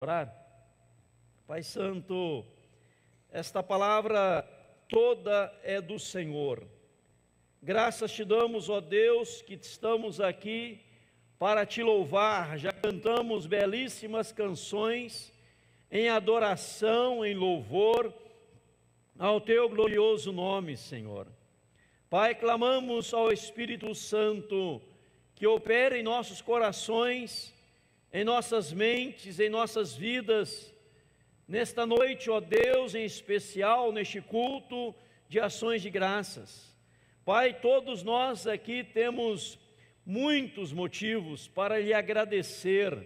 Orar. Pai Santo, esta palavra toda é do Senhor. Graças te damos, ó Deus, que estamos aqui para te louvar. Já cantamos belíssimas canções em adoração, em louvor ao teu glorioso nome, Senhor. Pai, clamamos ao Espírito Santo que opere em nossos corações, em nossas mentes, em nossas vidas, nesta noite, ó Deus, em especial neste culto de ações de graças. Pai, todos nós aqui temos muitos motivos para lhe agradecer,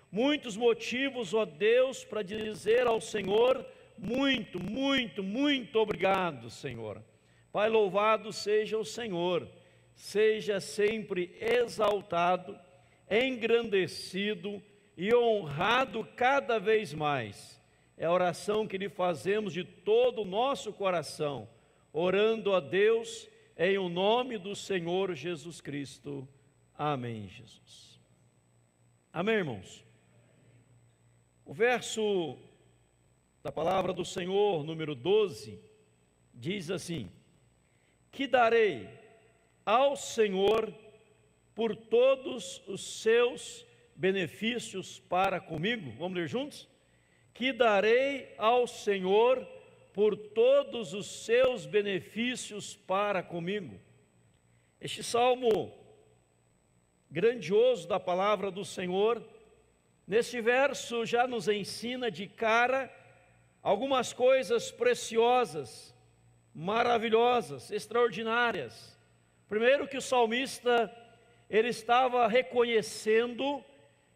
muitos motivos, ó Deus, para dizer ao Senhor muito obrigado, Senhor. Pai, louvado seja o Senhor, seja sempre exaltado, engrandecido e honrado cada vez mais. É a oração que lhe fazemos de todo o nosso coração, orando a Deus em o nome do Senhor Jesus Cristo. Amém, Jesus. Amém, irmãos? O verso da palavra do Senhor, número 12, diz assim: que darei ao Senhor por todos os seus benefícios para comigo. Vamos ler juntos? Que darei ao Senhor por todos os seus benefícios para comigo. Este salmo grandioso da palavra do Senhor, neste verso já nos ensina de cara algumas coisas preciosas, maravilhosas, extraordinárias. Primeiro, que o salmista ele estava reconhecendo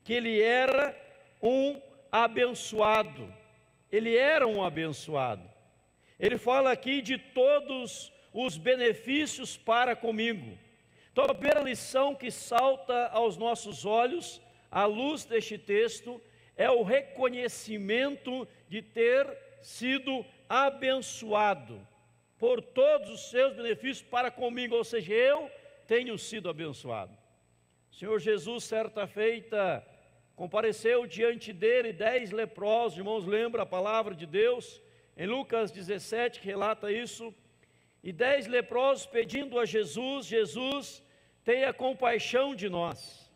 que ele era um abençoado. Ele era um abençoado. Ele fala aqui de todos os benefícios para comigo. Então, a primeira lição que salta aos nossos olhos, à luz deste texto, é o reconhecimento de ter sido abençoado por todos os seus benefícios para comigo, ou seja, eu tenho sido abençoado. O Senhor Jesus, certa feita, compareceu diante dele 10 leprosos, irmãos, lembra a palavra de Deus, em Lucas 17, que relata isso, e 10 leprosos pedindo a Jesus: Jesus, tenha compaixão de nós,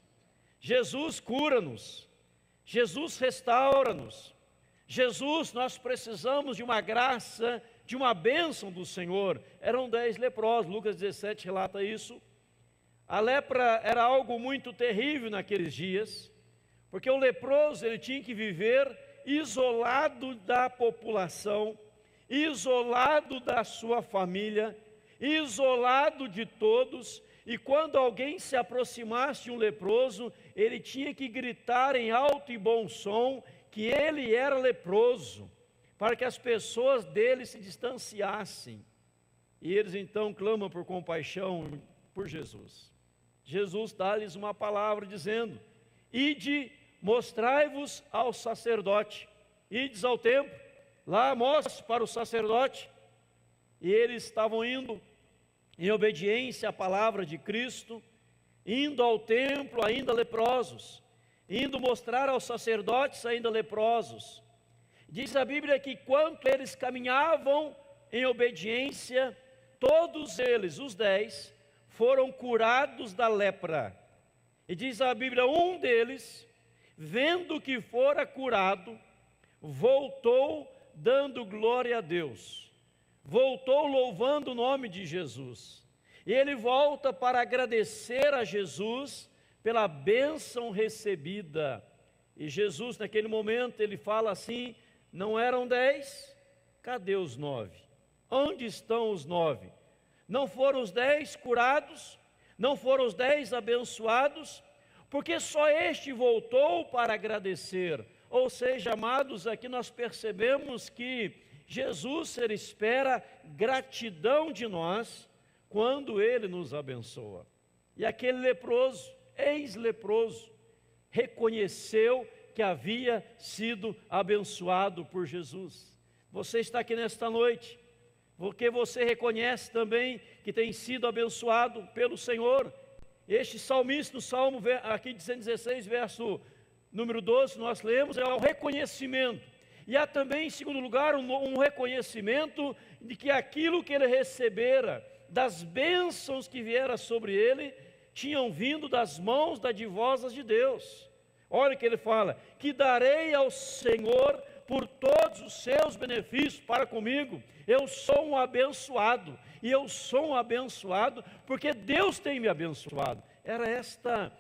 Jesus, cura-nos, Jesus, restaura-nos, Jesus, nós precisamos de uma graça, de uma bênção do Senhor. Eram 10 leprosos, Lucas 17 relata isso. A lepra era algo muito terrível naqueles dias, porque o leproso ele tinha que viver isolado da população, isolado da sua família, isolado de todos, e quando alguém se aproximasse de um leproso, ele tinha que gritar em alto e bom som que ele era leproso, para que as pessoas dele se distanciassem. E eles então clamam por compaixão por Jesus. Jesus dá-lhes uma palavra dizendo: ide, mostrai-vos ao sacerdote. Ides ao templo, lá mostre para o sacerdote. E eles estavam indo em obediência à palavra de Cristo, indo ao templo ainda leprosos, indo mostrar aos sacerdotes ainda leprosos. Diz a Bíblia que quando eles caminhavam em obediência, todos eles, os 10, foram curados da lepra. E diz a Bíblia, um deles, vendo que fora curado, voltou dando glória a Deus, voltou louvando o nome de Jesus. E ele volta para agradecer a Jesus pela bênção recebida. E Jesus, naquele momento, ele fala assim: não eram 10? Cadê os 9? Onde estão os 9? Não foram os 10 curados? Não foram os 10 abençoados? Porque só este voltou para agradecer. Ou seja, amados, aqui nós percebemos que Jesus ele espera gratidão de nós quando ele nos abençoa. E aquele leproso, ex-leproso, reconheceu que havia sido abençoado por Jesus. Você está aqui nesta noite porque você reconhece também que tem sido abençoado pelo Senhor. Este salmista, no Salmo aqui de 116, verso número 12, nós lemos, é o reconhecimento. E há também, em segundo lugar, um reconhecimento de que aquilo que ele recebera, das bênçãos que vieram sobre ele, tinham vindo das mãos dadivosas de Deus. Olha o que ele fala: que darei ao Senhor por todos os seus benefícios para comigo. Eu sou um abençoado, e eu sou um abençoado porque Deus tem me abençoado. Era esta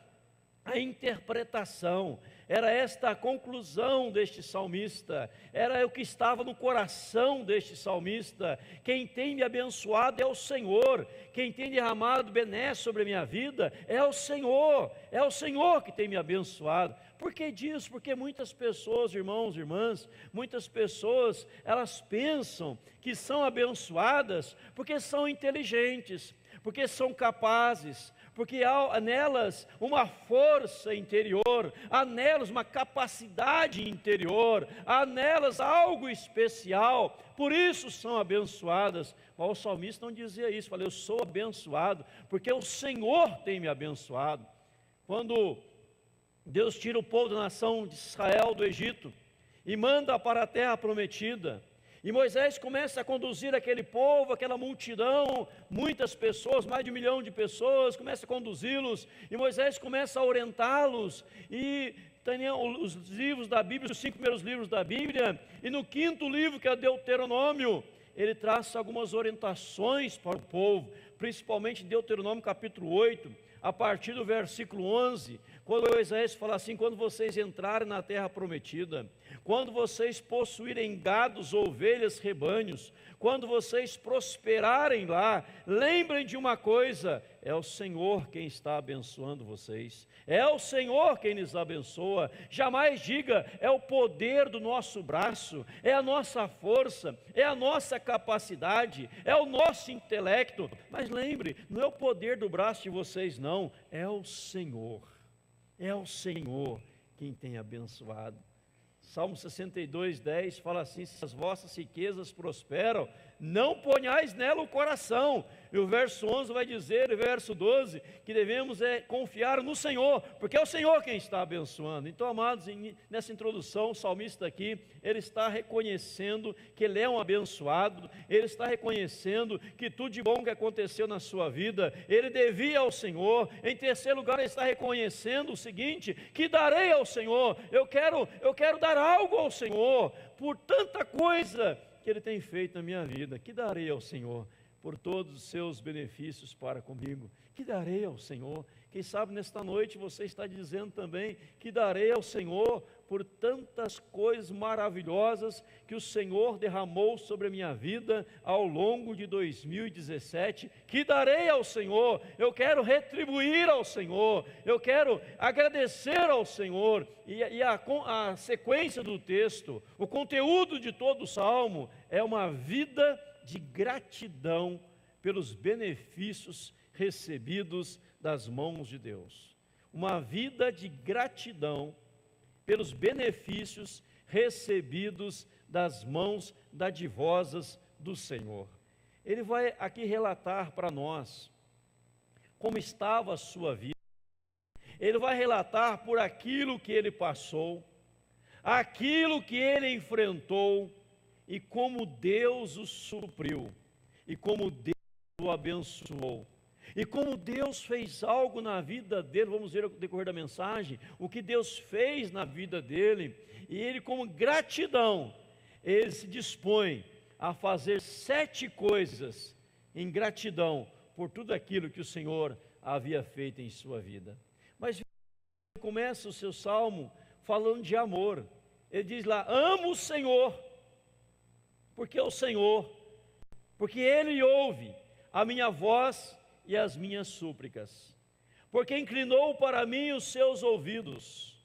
a interpretação, era esta a conclusão deste salmista, era o que estava no coração deste salmista. Quem tem me abençoado é o Senhor, quem tem derramado bené sobre a minha vida é o Senhor que tem me abençoado. Por que disso? Porque muitas pessoas, irmãos e irmãs, muitas pessoas, elas pensam que são abençoadas porque são inteligentes, porque são capazes, porque há nelas uma força interior, há nelas uma capacidade interior, há nelas algo especial, por isso são abençoadas. Mas o salmista não dizia isso, falou: eu sou abençoado, porque o Senhor tem me abençoado. Quando Deus tira o povo da nação de Israel do Egito e manda para a terra prometida, e Moisés começa a conduzir aquele povo, aquela multidão, muitas pessoas, mais de 1 milhão de pessoas, começa a conduzi-los, e Moisés começa a orientá-los, e tem os livros da Bíblia, os 5 primeiros livros da Bíblia, e no 5º livro, que é Deuteronômio, ele traça algumas orientações para o povo, principalmente Deuteronômio capítulo 8, a partir do versículo 11, quando Moisés fala assim: quando vocês entrarem na terra prometida, quando vocês possuírem gados, ovelhas, rebanhos, quando vocês prosperarem lá, lembrem de uma coisa: é o Senhor quem está abençoando vocês, é o Senhor quem nos abençoa. Jamais diga: é o poder do nosso braço, é a nossa força, é a nossa capacidade, é o nosso intelecto. Mas lembre, não é o poder do braço de vocês, não, é o Senhor quem tem abençoado. Salmo 62, 10 fala assim: se as vossas riquezas prosperam, não ponhais nela o coração. E o verso 11 vai dizer, e o verso 12, que devemos confiar no Senhor, porque é o Senhor quem está abençoando. Então, amados, nessa introdução, o salmista aqui, ele está reconhecendo que ele é um abençoado, ele está reconhecendo que tudo de bom que aconteceu na sua vida, ele devia ao Senhor. Em terceiro lugar, ele está reconhecendo o seguinte: que darei ao Senhor, eu quero dar algo ao Senhor, por tanta coisa que Ele tem feito na minha vida. Que darei ao Senhor por todos os seus benefícios para comigo? Que darei ao Senhor? Quem sabe nesta noite você está dizendo também: que darei ao Senhor por tantas coisas maravilhosas que o Senhor derramou sobre a minha vida ao longo de 2017. Que darei ao Senhor? Eu quero retribuir ao Senhor, eu quero agradecer ao Senhor. E a sequência do texto, o conteúdo de todo o salmo é uma vida de gratidão pelos benefícios recebidos das mãos de Deus. Uma vida de gratidão pelos benefícios recebidos das mãos dadivosas do Senhor. Ele vai aqui relatar para nós como estava a sua vida. Ele vai relatar por aquilo que ele passou, aquilo que ele enfrentou, e como Deus o supriu, e como Deus o abençoou, e como Deus fez algo na vida dele. Vamos ver no decorrer da mensagem o que Deus fez na vida dele, e ele, como gratidão, ele se dispõe a fazer 7 coisas em gratidão por tudo aquilo que o Senhor havia feito em sua vida. Mas ele começa o seu salmo falando de amor. Ele diz lá: amo o Senhor, porque é o Senhor, porque Ele ouve a minha voz e as minhas súplicas, porque inclinou para mim os seus ouvidos.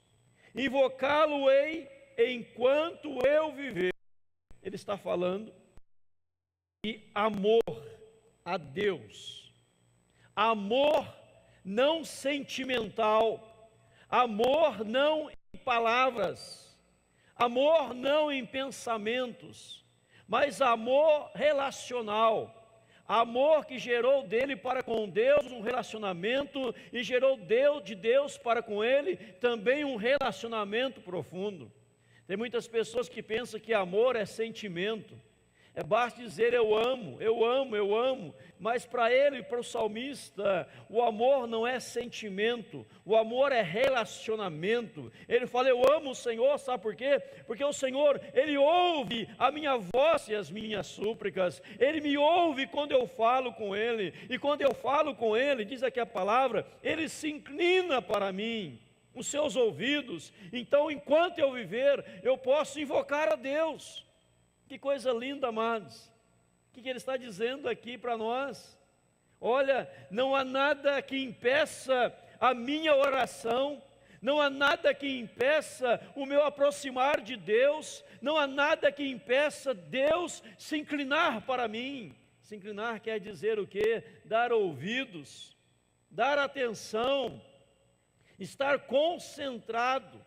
Invocá-lo-ei enquanto eu viver. Ele está falando de amor a Deus, amor não sentimental, amor não em palavras, amor não em pensamentos, mas amor relacional, Amor que gerou dele para com Deus um relacionamento e gerou de Deus para com ele também um relacionamento profundo. Tem muitas pessoas que pensam que amor é sentimento. Basta dizer eu amo, eu amo, eu amo. Mas para ele, para o salmista, o amor não é sentimento, o amor é relacionamento. Ele fala, eu amo o Senhor, sabe por quê? Porque o Senhor, Ele ouve a minha voz e as minhas súplicas. Ele me ouve quando eu falo com Ele. E quando eu falo com Ele, diz aqui a palavra, Ele se inclina para mim, os seus ouvidos. Então, enquanto eu viver, eu posso invocar a Deus. Que coisa linda, amados. O que Ele está dizendo aqui para nós? Olha, não há nada que impeça a minha oração, não há nada que impeça o meu aproximar de Deus, não há nada que impeça Deus se inclinar para mim. Se inclinar quer dizer o quê? Dar ouvidos, dar atenção, estar concentrado,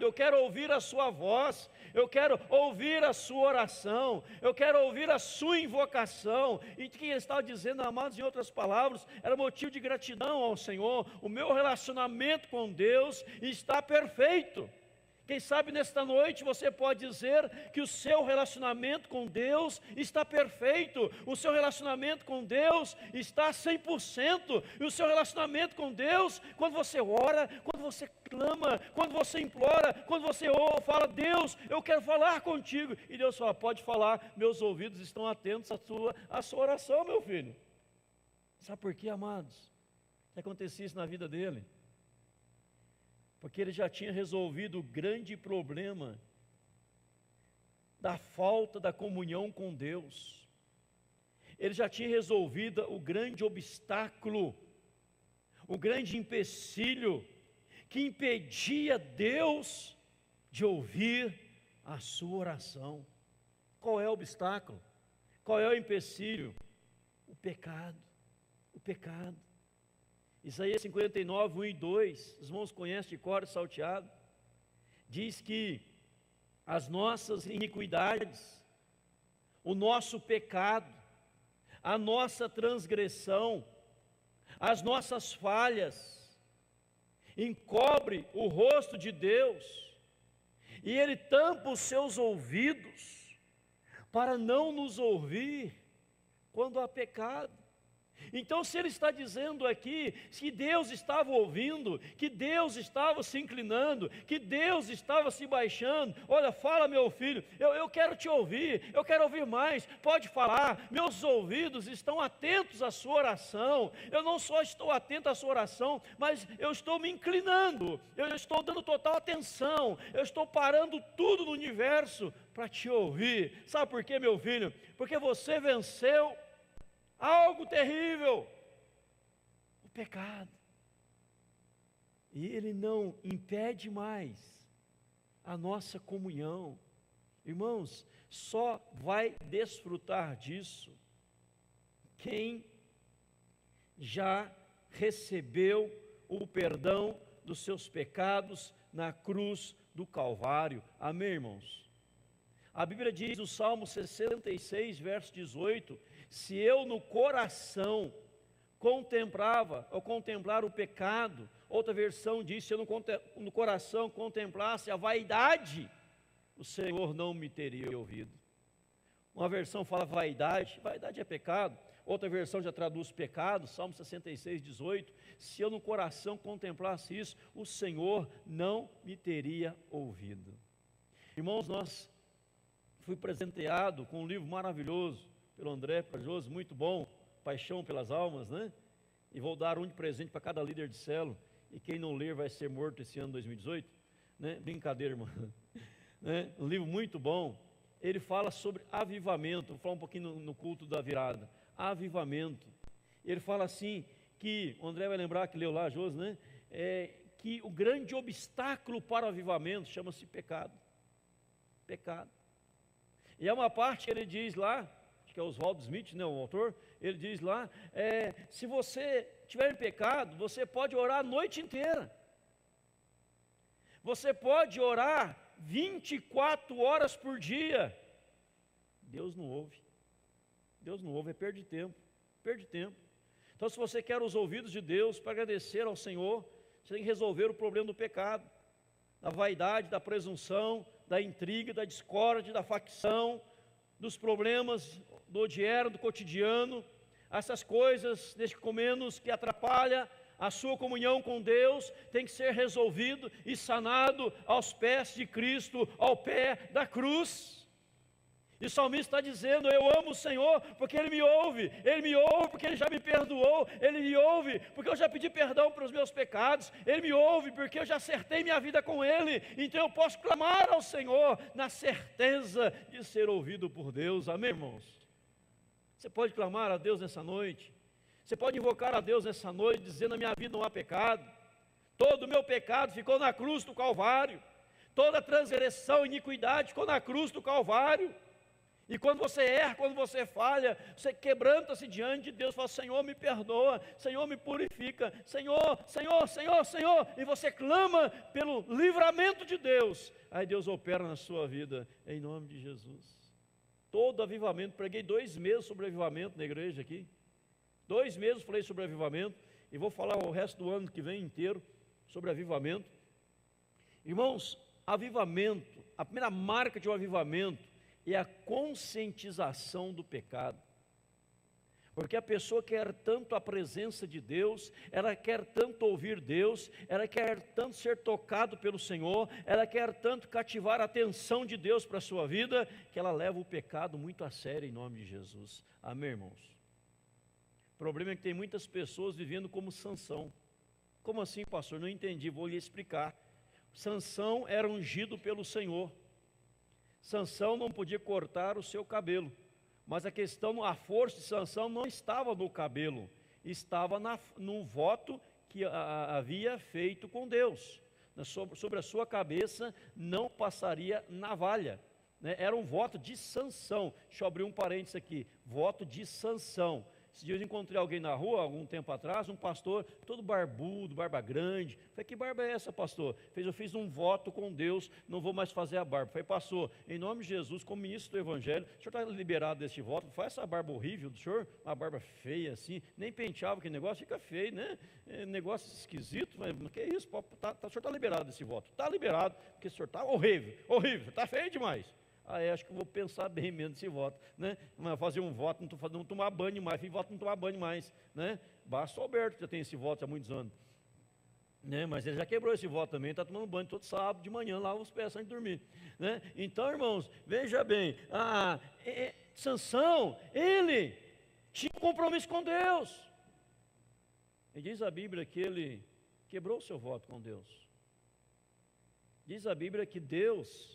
eu quero ouvir a sua voz, eu quero ouvir a sua oração, eu quero ouvir a sua invocação. E o que ele estava dizendo, amados, em outras palavras, era motivo de gratidão ao Senhor. O meu relacionamento com Deus está perfeito. Quem sabe nesta noite você pode dizer que o seu relacionamento com Deus está perfeito, o seu relacionamento com Deus está 100%, e o seu relacionamento com Deus, quando você ora, quando você clama, quando você implora, quando você fala, Deus, eu quero falar contigo, e Deus fala, pode falar, meus ouvidos estão atentos à sua oração, meu filho. Sabe por quê, amados? Que acontecia isso na vida dele? Porque ele já tinha resolvido o grande problema da falta da comunhão com Deus. Ele já tinha resolvido o grande obstáculo, o grande empecilho que impedia Deus de ouvir a sua oração. Qual é o obstáculo? Qual é o empecilho? O pecado, o pecado. Isaías 59, 1 e 2, os irmãos conhecem de cor e salteado, diz que as nossas iniquidades, o nosso pecado, a nossa transgressão, as nossas falhas, encobre o rosto de Deus, e Ele tampa os seus ouvidos, para não nos ouvir quando há pecado. Então, se ele está dizendo aqui que Deus estava ouvindo, que Deus estava se inclinando, que Deus estava se baixando, olha, fala meu filho, eu quero te ouvir, eu quero ouvir mais, pode falar, meus ouvidos estão atentos à sua oração, eu não só estou atento à sua oração, mas eu estou me inclinando, eu estou dando total atenção, eu estou parando tudo no universo para te ouvir. Sabe por quê, meu filho? Porque você venceu algo terrível, o pecado, e ele não impede mais a nossa comunhão. Irmãos, só vai desfrutar disso quem já recebeu o perdão dos seus pecados na cruz do Calvário. Amém, irmãos? A Bíblia diz no Salmo 66, verso 18, se eu no coração contemplar o pecado, outra versão diz, se eu no coração contemplasse a vaidade, o Senhor não me teria ouvido. Uma versão fala vaidade é pecado, outra versão já traduz pecado, Salmo 66, 18, se eu no coração contemplasse isso, o Senhor não me teria ouvido. Irmãos, fui presenteado com um livro maravilhoso, pelo André Prajoso, muito bom, Paixão pelas Almas, né? E vou dar um de presente para cada líder de célula, e quem não ler vai ser morto esse ano 2018, né? Brincadeira, irmão. Né? Um livro muito bom, ele fala sobre avivamento, vou falar um pouquinho no culto da virada, avivamento. Ele fala assim, que, o André vai lembrar que leu lá, Josi, né? Que o grande obstáculo para o avivamento chama-se pecado. Pecado. E há uma parte que ele diz lá, que é Oswald Smith, né, o autor, ele diz lá, se você tiver em pecado, você pode orar a noite inteira, você pode orar 24 horas por dia, Deus não ouve, Deus não ouve, é perda de tempo, perda de tempo. Então, se você quer os ouvidos de Deus para agradecer ao Senhor, você tem que resolver o problema do pecado, da vaidade, da presunção, da intriga, da discórdia, da facção, dos problemas do diário, do cotidiano, essas coisas, desde menos que atrapalha a sua comunhão com Deus, tem que ser resolvido e sanado aos pés de Cristo, ao pé da cruz. E o salmista está dizendo: eu amo o Senhor porque Ele me ouve porque Ele já me perdoou, Ele me ouve porque eu já pedi perdão para os meus pecados, Ele me ouve porque eu já acertei minha vida com Ele, então eu posso clamar ao Senhor na certeza de ser ouvido por Deus. Amém, irmãos? Você pode clamar a Deus nessa noite, você pode invocar a Deus nessa noite, dizendo: na minha vida não há pecado, todo o meu pecado ficou na cruz do Calvário, toda transgressão e iniquidade ficou na cruz do Calvário. E quando você erra, quando você falha, você quebranta-se diante de Deus, fala: Senhor, me perdoa, Senhor, me purifica, Senhor, Senhor, Senhor, Senhor, e você clama pelo livramento de Deus, aí Deus opera na sua vida, em nome de Jesus. Todo avivamento, preguei 2 meses sobre avivamento na igreja aqui, 2 meses falei sobre avivamento, e vou falar o resto do ano que vem inteiro sobre avivamento. Irmãos, avivamento, a primeira marca de um avivamento é a conscientização do pecado, porque a pessoa quer tanto a presença de Deus, ela quer tanto ouvir Deus, ela quer tanto ser tocado pelo Senhor, ela quer tanto cativar a atenção de Deus para a sua vida, que ela leva o pecado muito a sério, em nome de Jesus. Amém, irmãos? O problema é que tem muitas pessoas vivendo como Sansão. Como assim, pastor? Não entendi, vou lhe explicar. Sansão era ungido pelo Senhor. Sansão não podia cortar o seu cabelo, mas a força de Sansão não estava no cabelo, estava no voto que havia feito com Deus. Sobre a sua cabeça não passaria navalha, né? Era um voto de Sansão. Deixa eu abrir um parênteses aqui, voto de Sansão. Esse dia eu encontrei alguém na rua, algum tempo atrás, um pastor todo barbudo, barba grande. Falei: que barba é essa, pastor? Eu fiz um voto com Deus, não vou mais fazer a barba. Falei: pastor, em nome de Jesus, como ministro do Evangelho, o senhor está liberado deste voto? Faz essa barba horrível do senhor, uma barba feia assim, nem penteava aquele negócio, fica feio, né? Negócio esquisito, mas que é isso? O senhor está liberado desse voto? Está liberado, porque o senhor está horrível, horrível, está feio demais. Acho que eu vou pensar bem menos nesse voto, né? Mas fazer um voto, não tomar banho mais, fiz voto não tomar banho mais, né? Basta o Alberto, que já tem esse voto há muitos anos, né? Mas ele já quebrou esse voto também, está tomando banho todo sábado de manhã, lava os pés antes de dormir, né? Então, irmãos, veja bem, Sansão, ele tinha um compromisso com Deus, e diz a Bíblia que ele quebrou o seu voto com Deus. Diz a Bíblia que Deus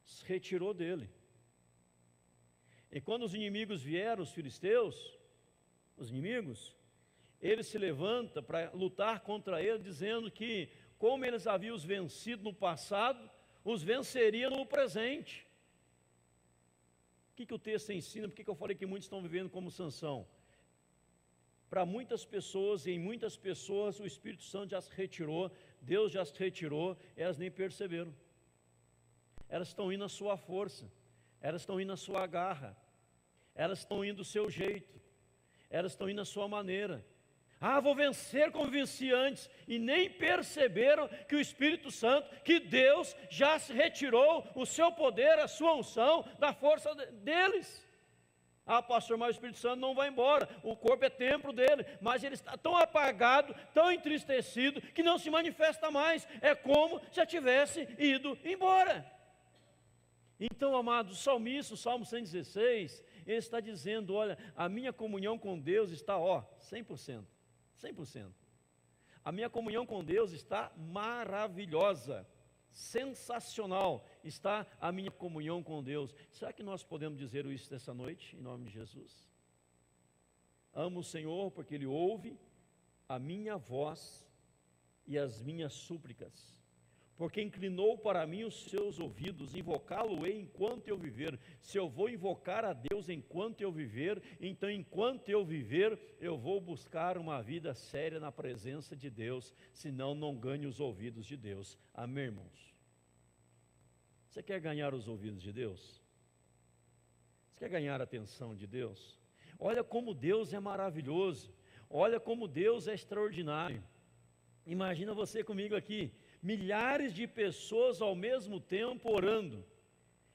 se retirou dele. E quando os inimigos vieram, os filisteus, os inimigos, ele se levanta para lutar contra ele, dizendo que, como eles haviam os vencido no passado, os venceria no presente. O que o texto ensina? Por que eu falei que muitos estão vivendo como Sansão? Para muitas pessoas, e em muitas pessoas, o Espírito Santo já se retirou, Deus já se retirou, elas nem perceberam. Elas estão indo na sua força, elas estão indo na sua garra, elas estão indo do seu jeito, elas estão indo na sua maneira. Vou vencer como venci antes, e nem perceberam que o Espírito Santo, que Deus já se retirou o seu poder, a sua unção, da força deles. Pastor, mas o Espírito Santo não vai embora, o corpo é templo dele, mas ele está tão apagado, tão entristecido, que não se manifesta mais, é como se já tivesse ido embora. Então, amados, o salmista, o Salmo 116, ele está dizendo: olha, a minha comunhão com Deus está, 100%, 100%. A minha comunhão com Deus está maravilhosa, sensacional, está a minha comunhão com Deus. Será que nós podemos dizer isso nessa noite, em nome de Jesus? Amo o Senhor porque Ele ouve a minha voz e as minhas súplicas, porque inclinou para mim os seus ouvidos, invocá-lo-ei enquanto eu viver. Se eu vou invocar a Deus enquanto eu viver, então enquanto eu viver, eu vou buscar uma vida séria na presença de Deus, senão não ganho os ouvidos de Deus. Amém, irmãos? Você quer ganhar os ouvidos de Deus? Você quer ganhar a atenção de Deus? Olha como Deus é maravilhoso, olha como Deus é extraordinário. Imagina você comigo aqui, milhares de pessoas ao mesmo tempo orando,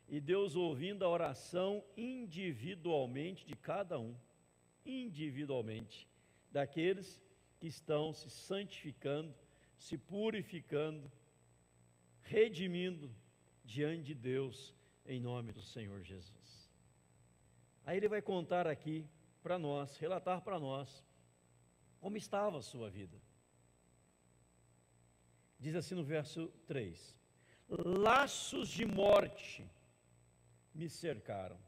e Deus ouvindo a oração individualmente de cada um, individualmente, daqueles que estão se santificando, se purificando, redimindo diante de Deus, em nome do Senhor Jesus. Aí ele vai contar aqui para nós, relatar para nós, como estava a sua vida. Diz assim no verso 3: laços de morte me cercaram,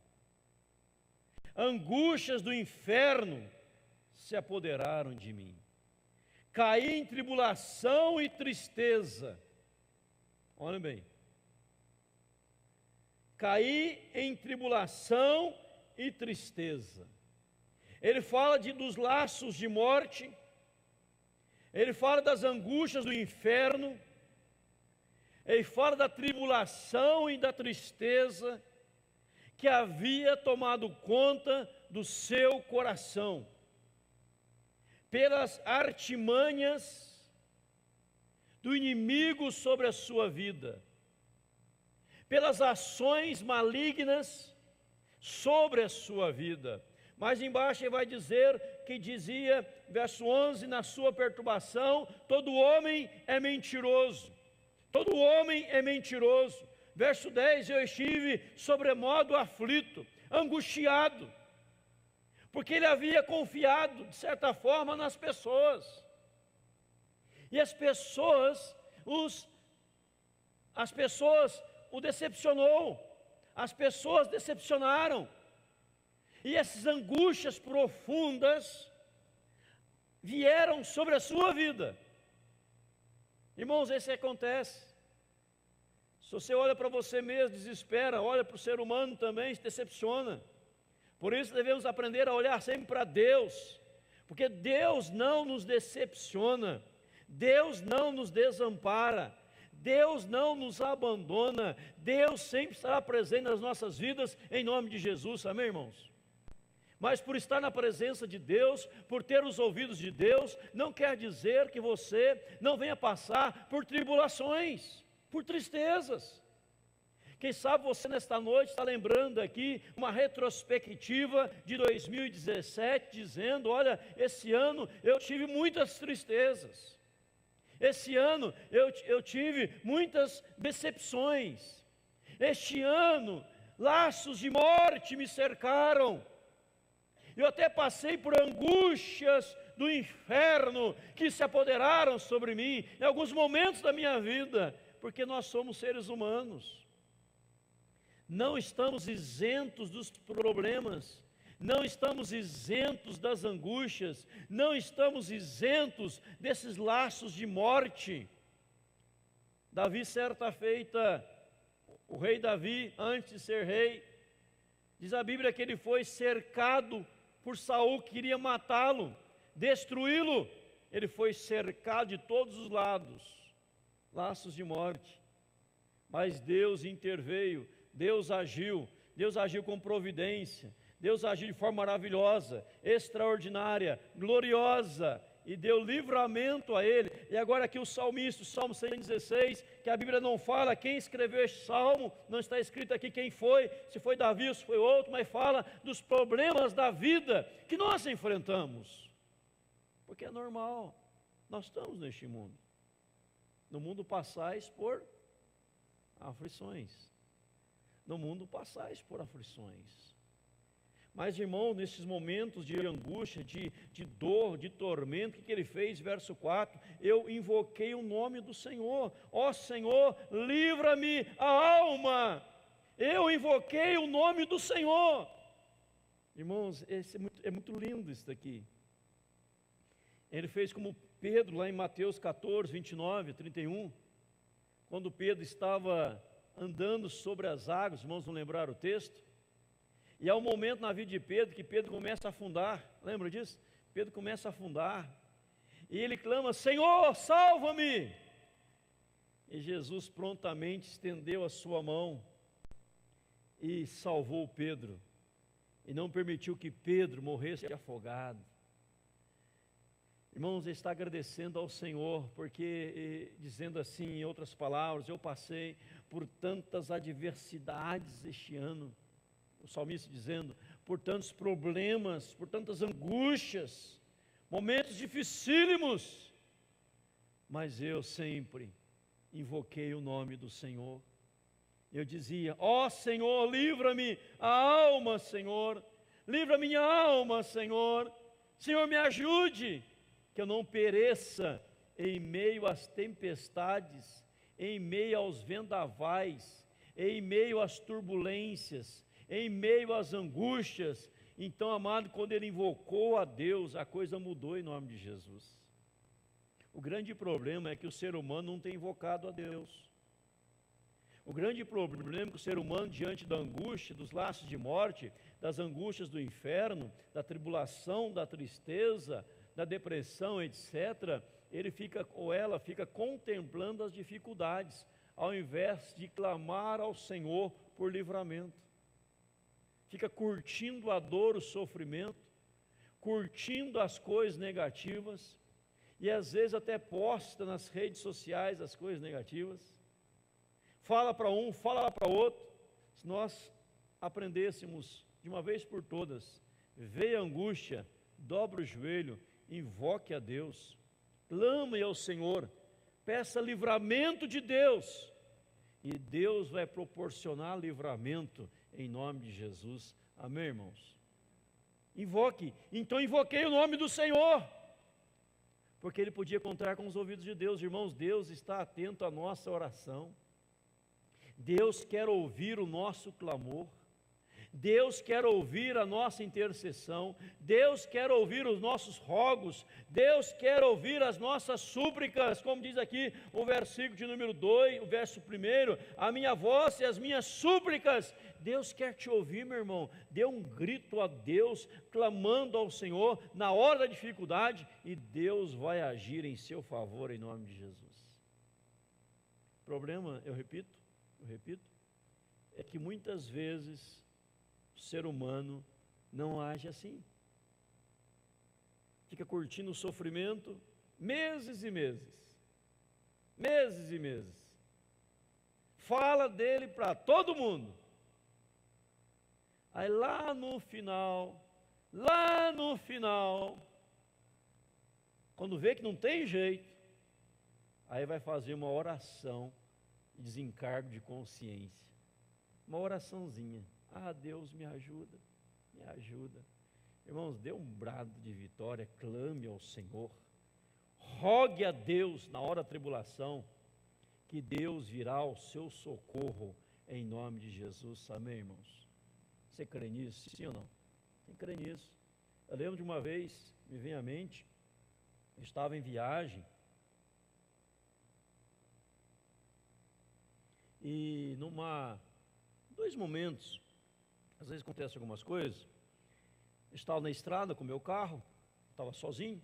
angústias do inferno se apoderaram de mim, caí em tribulação e tristeza. Olhem bem, caí em tribulação e tristeza. Ele fala dos laços de morte, ele fala das angústias do inferno, ele fala da tribulação e da tristeza que havia tomado conta do seu coração, pelas artimanhas do inimigo sobre a sua vida, pelas ações malignas sobre a sua vida. Mas embaixo ele vai dizer que dizia, verso 11, na sua perturbação, todo homem é mentiroso, todo homem é mentiroso. Verso 10, eu estive sobremodo aflito, angustiado, porque ele havia confiado, de certa forma, nas pessoas, e as pessoas o decepcionou, as pessoas decepcionaram, e essas angústias profundas vieram sobre a sua vida. Irmãos, isso acontece. Se você olha para você mesmo, desespera, olha para o ser humano também, se decepciona. Por isso devemos aprender a olhar sempre para Deus, porque Deus não nos decepciona, Deus não nos desampara, Deus não nos abandona, Deus sempre estará presente nas nossas vidas, em nome de Jesus, amém, irmãos? Mas por estar na presença de Deus, por ter os ouvidos de Deus, não quer dizer que você não venha passar por tribulações, por tristezas. Quem sabe você nesta noite está lembrando aqui uma retrospectiva de 2017, dizendo, olha, esse ano eu tive muitas tristezas, esse ano eu tive muitas decepções, este ano laços de morte me cercaram, eu até passei por angústias do inferno que se apoderaram sobre mim, em alguns momentos da minha vida, porque nós somos seres humanos, não estamos isentos dos problemas, não estamos isentos das angústias, não estamos isentos desses laços de morte. Davi, certa feita, o rei Davi, antes de ser rei, diz a Bíblia que ele foi cercado por Saul, que queria matá-lo, destruí-lo. Ele foi cercado de todos os lados, laços de morte. Mas Deus interveio, Deus agiu com providência, Deus agiu de forma maravilhosa, extraordinária, gloriosa, e deu livramento a ele. E agora aqui o salmista, o Salmo 116, que a Bíblia não fala quem escreveu este salmo, não está escrito aqui quem foi, se foi Davi ou se foi outro, mas fala dos problemas da vida que nós enfrentamos, porque é normal, nós estamos neste mundo, no mundo passais por aflições, no mundo passais por aflições. Mas, irmão, nesses momentos de angústia, de dor, de tormento, o que ele fez? Verso 4, eu invoquei o nome do Senhor, ó Senhor, livra-me a alma, eu invoquei o nome do Senhor. Irmãos, é muito lindo isso daqui. Ele fez como Pedro, lá em Mateus 14, 29, 31, quando Pedro estava andando sobre as águas, irmãos, vão lembrar o texto? E há um momento na vida de Pedro que Pedro começa a afundar, lembra disso? Pedro começa a afundar, e ele clama, Senhor, salva-me! E Jesus prontamente estendeu a sua mão e salvou Pedro. e não permitiu que Pedro morresse afogado. Irmãos, ele está agradecendo ao Senhor, porque, dizendo assim, em outras palavras, eu passei por tantas adversidades este ano, o salmista dizendo, por tantos problemas, por tantas angústias, momentos dificílimos, mas eu sempre invoquei o nome do Senhor. Eu dizia, ó Senhor, livra-me a alma, Senhor, livra minha alma, Senhor, Senhor, me ajude, que eu não pereça em meio às tempestades, em meio aos vendavais, em meio às turbulências, em meio às angústias. Então, amado, quando ele invocou a Deus, a coisa mudou em nome de Jesus. O grande problema é que o ser humano não tem invocado a Deus. O grande problema é que o ser humano, diante da angústia, dos laços de morte, das angústias do inferno, da tribulação, da tristeza, da depressão, etc., ele fica, ou ela fica contemplando as dificuldades, ao invés de clamar ao Senhor por livramento. Fica curtindo a dor, o sofrimento, curtindo as coisas negativas, e às vezes até posta nas redes sociais as coisas negativas, fala para um, fala para outro. Se nós aprendêssemos de uma vez por todas, veio a angústia, dobra o joelho, invoque a Deus, clame ao Senhor, peça livramento de Deus, e Deus vai proporcionar livramento em nome de Jesus. Amém, irmãos? Invoque. Então invoquei o nome do Senhor, porque ele podia contar com os ouvidos de Deus. Irmãos, Deus está atento à nossa oração, Deus quer ouvir o nosso clamor, Deus quer ouvir a nossa intercessão, Deus quer ouvir os nossos rogos, Deus quer ouvir as nossas súplicas, como diz aqui o versículo de número 2, o verso 1, a minha voz e as minhas súplicas. Deus quer te ouvir, meu irmão. Dê um grito a Deus, clamando ao Senhor na hora da dificuldade, e Deus vai agir em seu favor em nome de Jesus. O problema, eu repito, é que muitas vezes o ser humano não age assim. Fica curtindo o sofrimento meses e meses. Meses e meses. Fala dele para todo mundo. Aí lá no final, quando vê que não tem jeito, aí vai fazer uma oração de desencargo de consciência. Uma oraçãozinha. Ah, Deus, me ajuda, me ajuda. Irmãos, dê um brado de vitória, clame ao Senhor, rogue a Deus na hora da tribulação, que Deus virá ao seu socorro em nome de Jesus. Amém, irmãos? Você crê nisso, sim ou não? Tem que crer nisso. Eu lembro de uma vez, me vem à mente, eu estava em viagem, e dois momentos, às vezes acontecem algumas coisas. Eu estava na estrada com o meu carro, estava sozinho,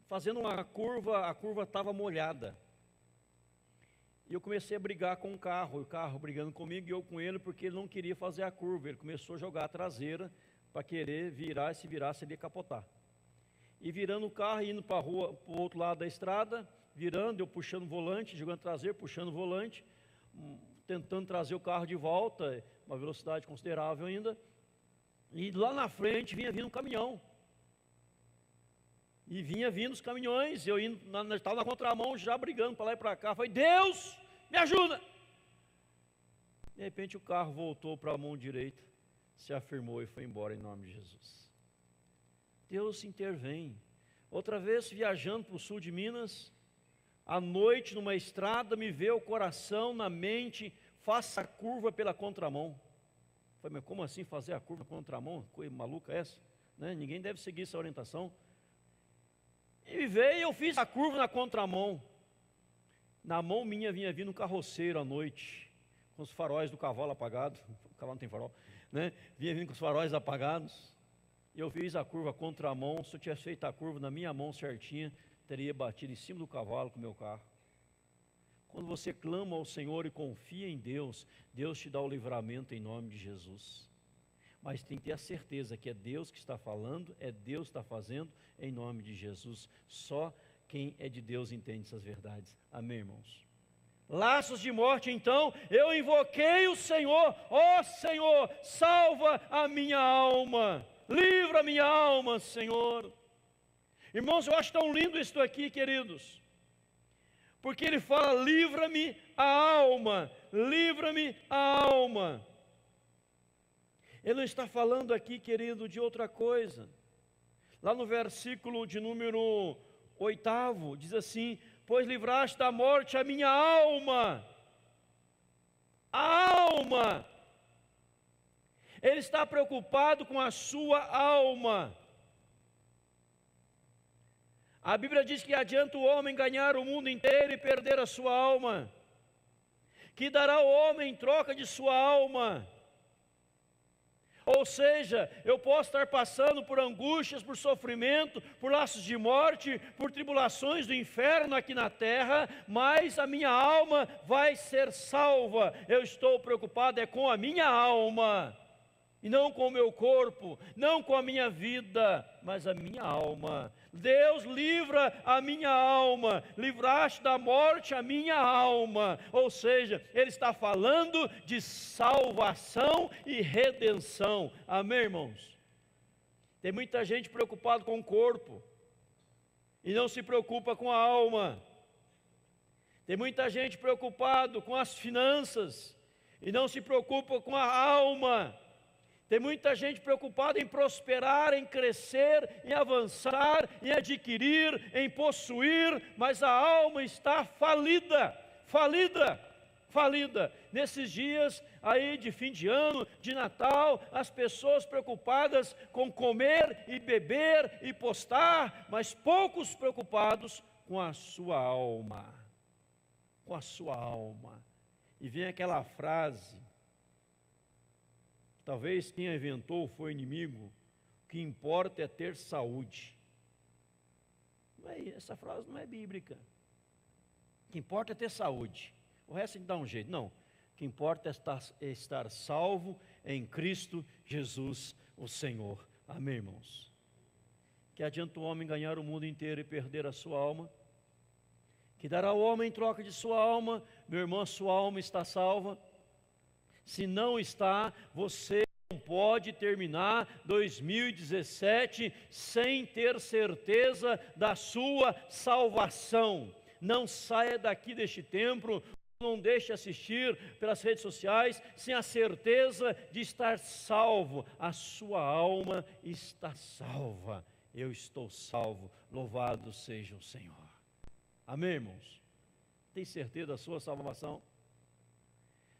fazendo uma curva, a curva estava molhada. E eu comecei a brigar com o carro brigando comigo e eu com ele, porque ele não queria fazer a curva. Ele começou a jogar a traseira para querer virar, e se virasse ele ia capotar. E virando o carro, indo para a rua, para o outro lado da estrada, virando, eu puxando o volante, jogando traseiro, puxando o volante, tentando trazer o carro de volta, uma velocidade considerável ainda, e lá na frente vinha vindo um caminhão, e vinha vindo os caminhões, eu estava na contramão, já brigando para lá e para cá, falei, Deus, me ajuda! De repente o carro voltou para a mão direita, se afirmou e foi embora em nome de Jesus. Deus intervém. Outra vez, viajando para o sul de Minas, à noite, numa estrada, me veio o coração, na mente, faça a curva pela contramão. Falei, mas como assim fazer a curva pela contramão? Coisa maluca essa? Né? Ninguém deve seguir essa orientação. E me veio e eu fiz a curva na contramão. Na mão minha vinha vindo um carroceiro à noite, com os faróis do cavalo apagados. O cavalo não tem farol, né? Vinha vindo com os faróis apagados. E eu fiz a curva contramão. Se eu tivesse feito a curva na minha mão certinha, teria batido em cima do cavalo com o meu carro. Quando você clama ao Senhor e confia em Deus, Deus te dá o livramento em nome de Jesus. mas tem que ter a certeza que é Deus que está falando, é Deus que está fazendo, em nome de Jesus. Só quem é de Deus entende essas verdades. Amém, irmãos? Laços de morte, então, eu invoquei o Senhor, ó Senhor, salva a minha alma, livra a minha alma, Senhor. Irmãos, eu acho tão lindo isso aqui, queridos, porque ele fala, livra-me a alma, livra-me a alma. Ele não está falando aqui, querido, de outra coisa. Lá no versículo de número 8, diz assim, pois livraste da morte a minha alma. A alma. Ele está preocupado com a sua alma. A Bíblia diz que adianta o homem ganhar o mundo inteiro e perder a sua alma. Que dará o homem em troca de sua alma. Ou seja, eu posso estar passando por angústias, por sofrimento, por laços de morte, por tribulações do inferno aqui na terra, mas a minha alma vai ser salva. Eu estou preocupado com a minha alma, e não com o meu corpo, não com a minha vida, mas a minha alma. Deus, livra a minha alma, livraste da morte a minha alma. Ou seja, ele está falando de salvação e redenção. Amém, irmãos? Tem muita gente preocupada com o corpo e não se preocupa com a alma. Tem muita gente preocupada com as finanças e não se preocupa com a alma. Tem muita gente preocupada em prosperar, em crescer, em avançar, em adquirir, em possuir, mas a alma está falida, falida, falida. Nesses dias aí de fim de ano, de Natal, as pessoas preocupadas com comer e beber e postar, mas poucos preocupados com a sua alma, com a sua alma. E vem aquela frase, talvez quem a inventou foi o inimigo, o que importa é ter saúde. Essa frase não é bíblica. O que importa é ter saúde, o resto a gente dá um jeito. Não, o que importa é estar salvo em Cristo Jesus, o Senhor. Amém, irmãos? Que adianta o homem ganhar o mundo inteiro e perder a sua alma? Que dará o homem em troca de sua alma? Meu irmão, a sua alma está salva? Se não está, você não pode terminar 2017 sem ter certeza da sua salvação. Não saia daqui deste templo, não deixe assistir pelas redes sociais sem a certeza de estar salvo. A sua alma está salva. Eu estou salvo. Louvado seja o Senhor. Amém, irmãos? Tem certeza da sua salvação?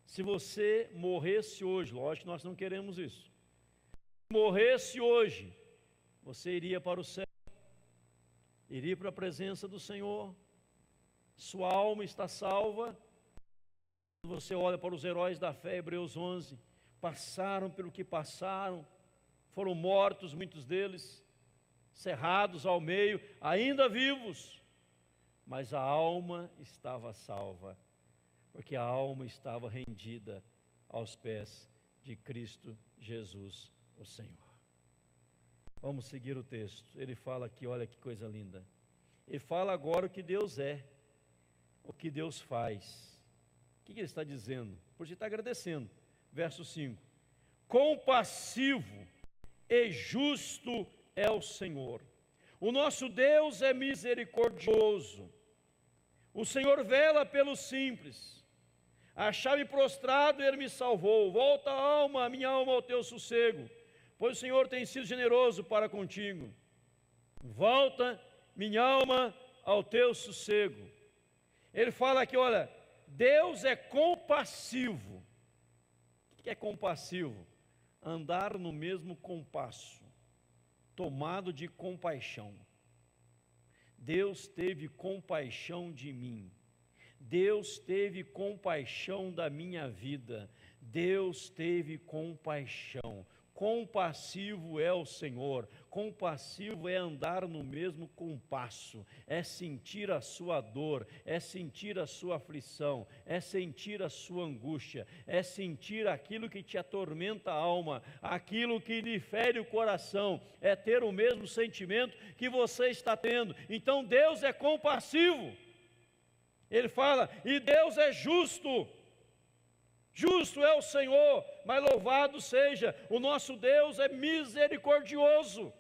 Se você morresse hoje, lógico que nós não queremos isso. Se morresse hoje, você iria para o céu, iria para a presença do Senhor, sua alma está salva. Você olha para os heróis da fé, Hebreus 11, passaram pelo que passaram, foram mortos muitos deles, cerrados ao meio, ainda vivos, mas a alma estava salva, porque a alma estava rendida aos pés de Cristo Jesus, o Senhor. Vamos seguir o texto. Ele fala aqui, olha que coisa linda. Ele fala agora o que Deus é, o que Deus faz. O que ele está dizendo? Por isso ele está agradecendo. Verso 5. Compassivo e justo é o Senhor. O nosso Deus é misericordioso. O Senhor vela pelos simples. Achar-me prostrado, ele me salvou. Volta a minha alma ao teu sossego, pois o Senhor tem sido generoso para contigo. Volta, minha alma, ao teu sossego. Ele fala aqui, olha, Deus é compassivo. O que é compassivo? Andar no mesmo compasso, tomado de compaixão. Deus teve compaixão de mim. Deus teve compaixão da minha vida. Deus teve compaixão. Compassivo é o Senhor. Compassivo é andar no mesmo compasso, é sentir a sua dor, é sentir a sua aflição, é sentir a sua angústia, é sentir aquilo que te atormenta a alma, aquilo que lhe fere o coração, é ter o mesmo sentimento que você está tendo. Então Deus é compassivo. Ele fala, e Deus é justo. Justo é o Senhor, mas louvado seja, o nosso Deus é misericordioso.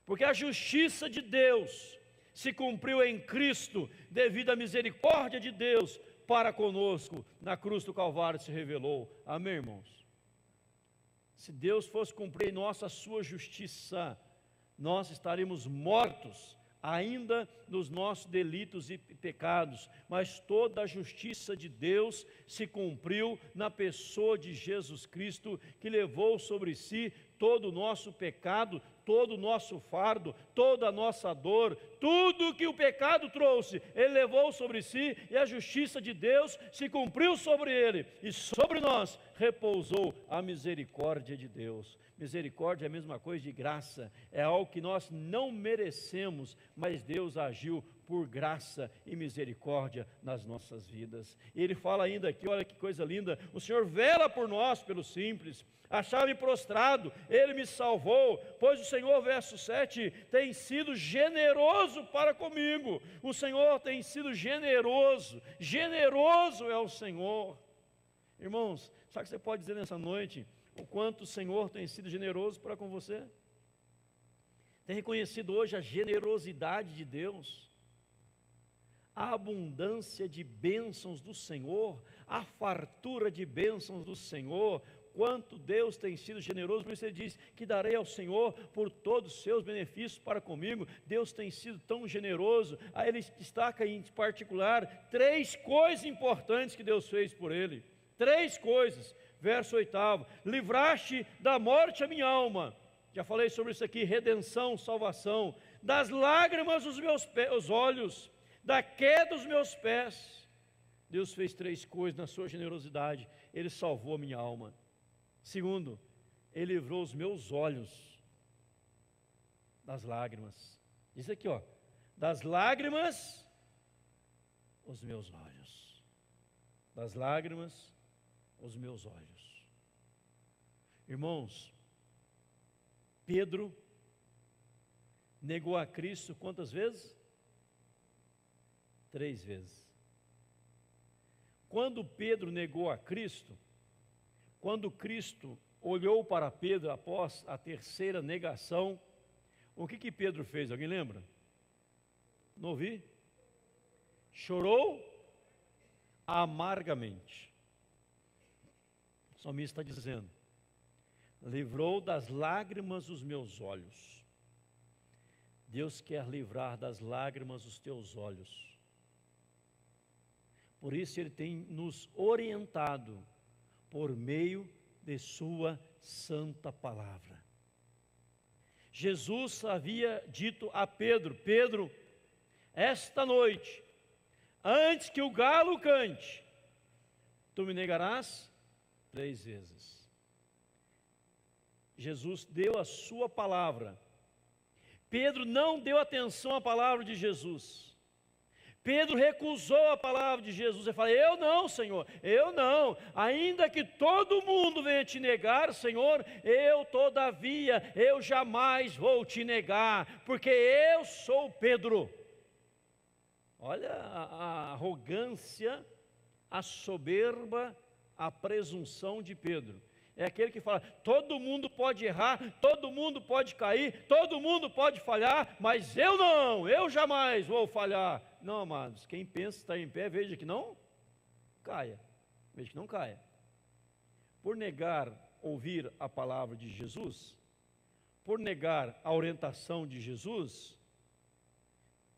Porque a justiça de Deus se cumpriu em Cristo, devido à misericórdia de Deus para conosco, na cruz do Calvário se revelou. Amém, irmãos? Se Deus fosse cumprir em nós a sua justiça, nós estaríamos mortos, ainda nos nossos delitos e pecados, mas toda a justiça de Deus se cumpriu na pessoa de Jesus Cristo, que levou sobre si todo o nosso pecado, todo o nosso fardo, toda a nossa dor, tudo que o pecado trouxe, Ele levou sobre si, e a justiça de Deus se cumpriu sobre Ele, e sobre nós repousou a misericórdia de Deus. Misericórdia é a mesma coisa de graça, é algo que nós não merecemos, mas Deus agiu por graça e misericórdia nas nossas vidas. E Ele fala ainda aqui, olha que coisa linda, o Senhor vela por nós, pelos simples. Achava-me prostrado, Ele me salvou, pois o Senhor, verso 7, tem sido generoso para comigo. O Senhor tem sido generoso, generoso é o Senhor. Irmãos, sabe o que você pode dizer nessa noite? O quanto o Senhor tem sido generoso para com você? Tem reconhecido hoje a generosidade de Deus? A abundância de bênçãos do Senhor, a fartura de bênçãos do Senhor, quanto Deus tem sido generoso. Por isso Ele diz que darei ao Senhor por todos os seus benefícios para comigo. Deus tem sido tão generoso. Aí Ele destaca em particular 3 coisas importantes que Deus fez por Ele. 3 coisas, verso 8, livraste da morte a minha alma, já falei sobre isso aqui, redenção, salvação, das lágrimas dos meus os olhos, da queda dos meus pés. Deus fez 3 coisas na sua generosidade. Ele salvou a minha alma. Segundo, Ele livrou os meus olhos das lágrimas. Diz aqui, das lágrimas, os meus olhos. Das lágrimas, os meus olhos. Irmãos, Pedro negou a Cristo quantas vezes? 3 vezes. Quando Pedro negou a Cristo, quando Cristo olhou para Pedro após a 3ª negação, o que Pedro fez? Alguém lembra? Não ouvi? Chorou amargamente. O salmista está dizendo, livrou das lágrimas os meus olhos. Deus quer livrar das lágrimas os teus olhos. Por isso Ele tem nos orientado por meio de sua santa palavra. Jesus havia dito a Pedro, Pedro, esta noite, antes que o galo cante, tu me negarás 3 vezes. Jesus deu a sua palavra. Pedro não deu atenção à palavra de Jesus. Pedro recusou a palavra de Jesus. Ele falou, eu não, Senhor, eu não. Ainda que todo mundo venha te negar, Senhor, eu jamais vou te negar, porque eu sou Pedro. Olha a arrogância, a soberba, a presunção de Pedro. É aquele que fala, todo mundo pode errar, todo mundo pode cair, todo mundo pode falhar, mas eu não, eu jamais vou falhar. Não, amados, quem pensa estar em pé, veja que não caia, veja que não caia. Por negar ouvir a palavra de Jesus, por negar a orientação de Jesus,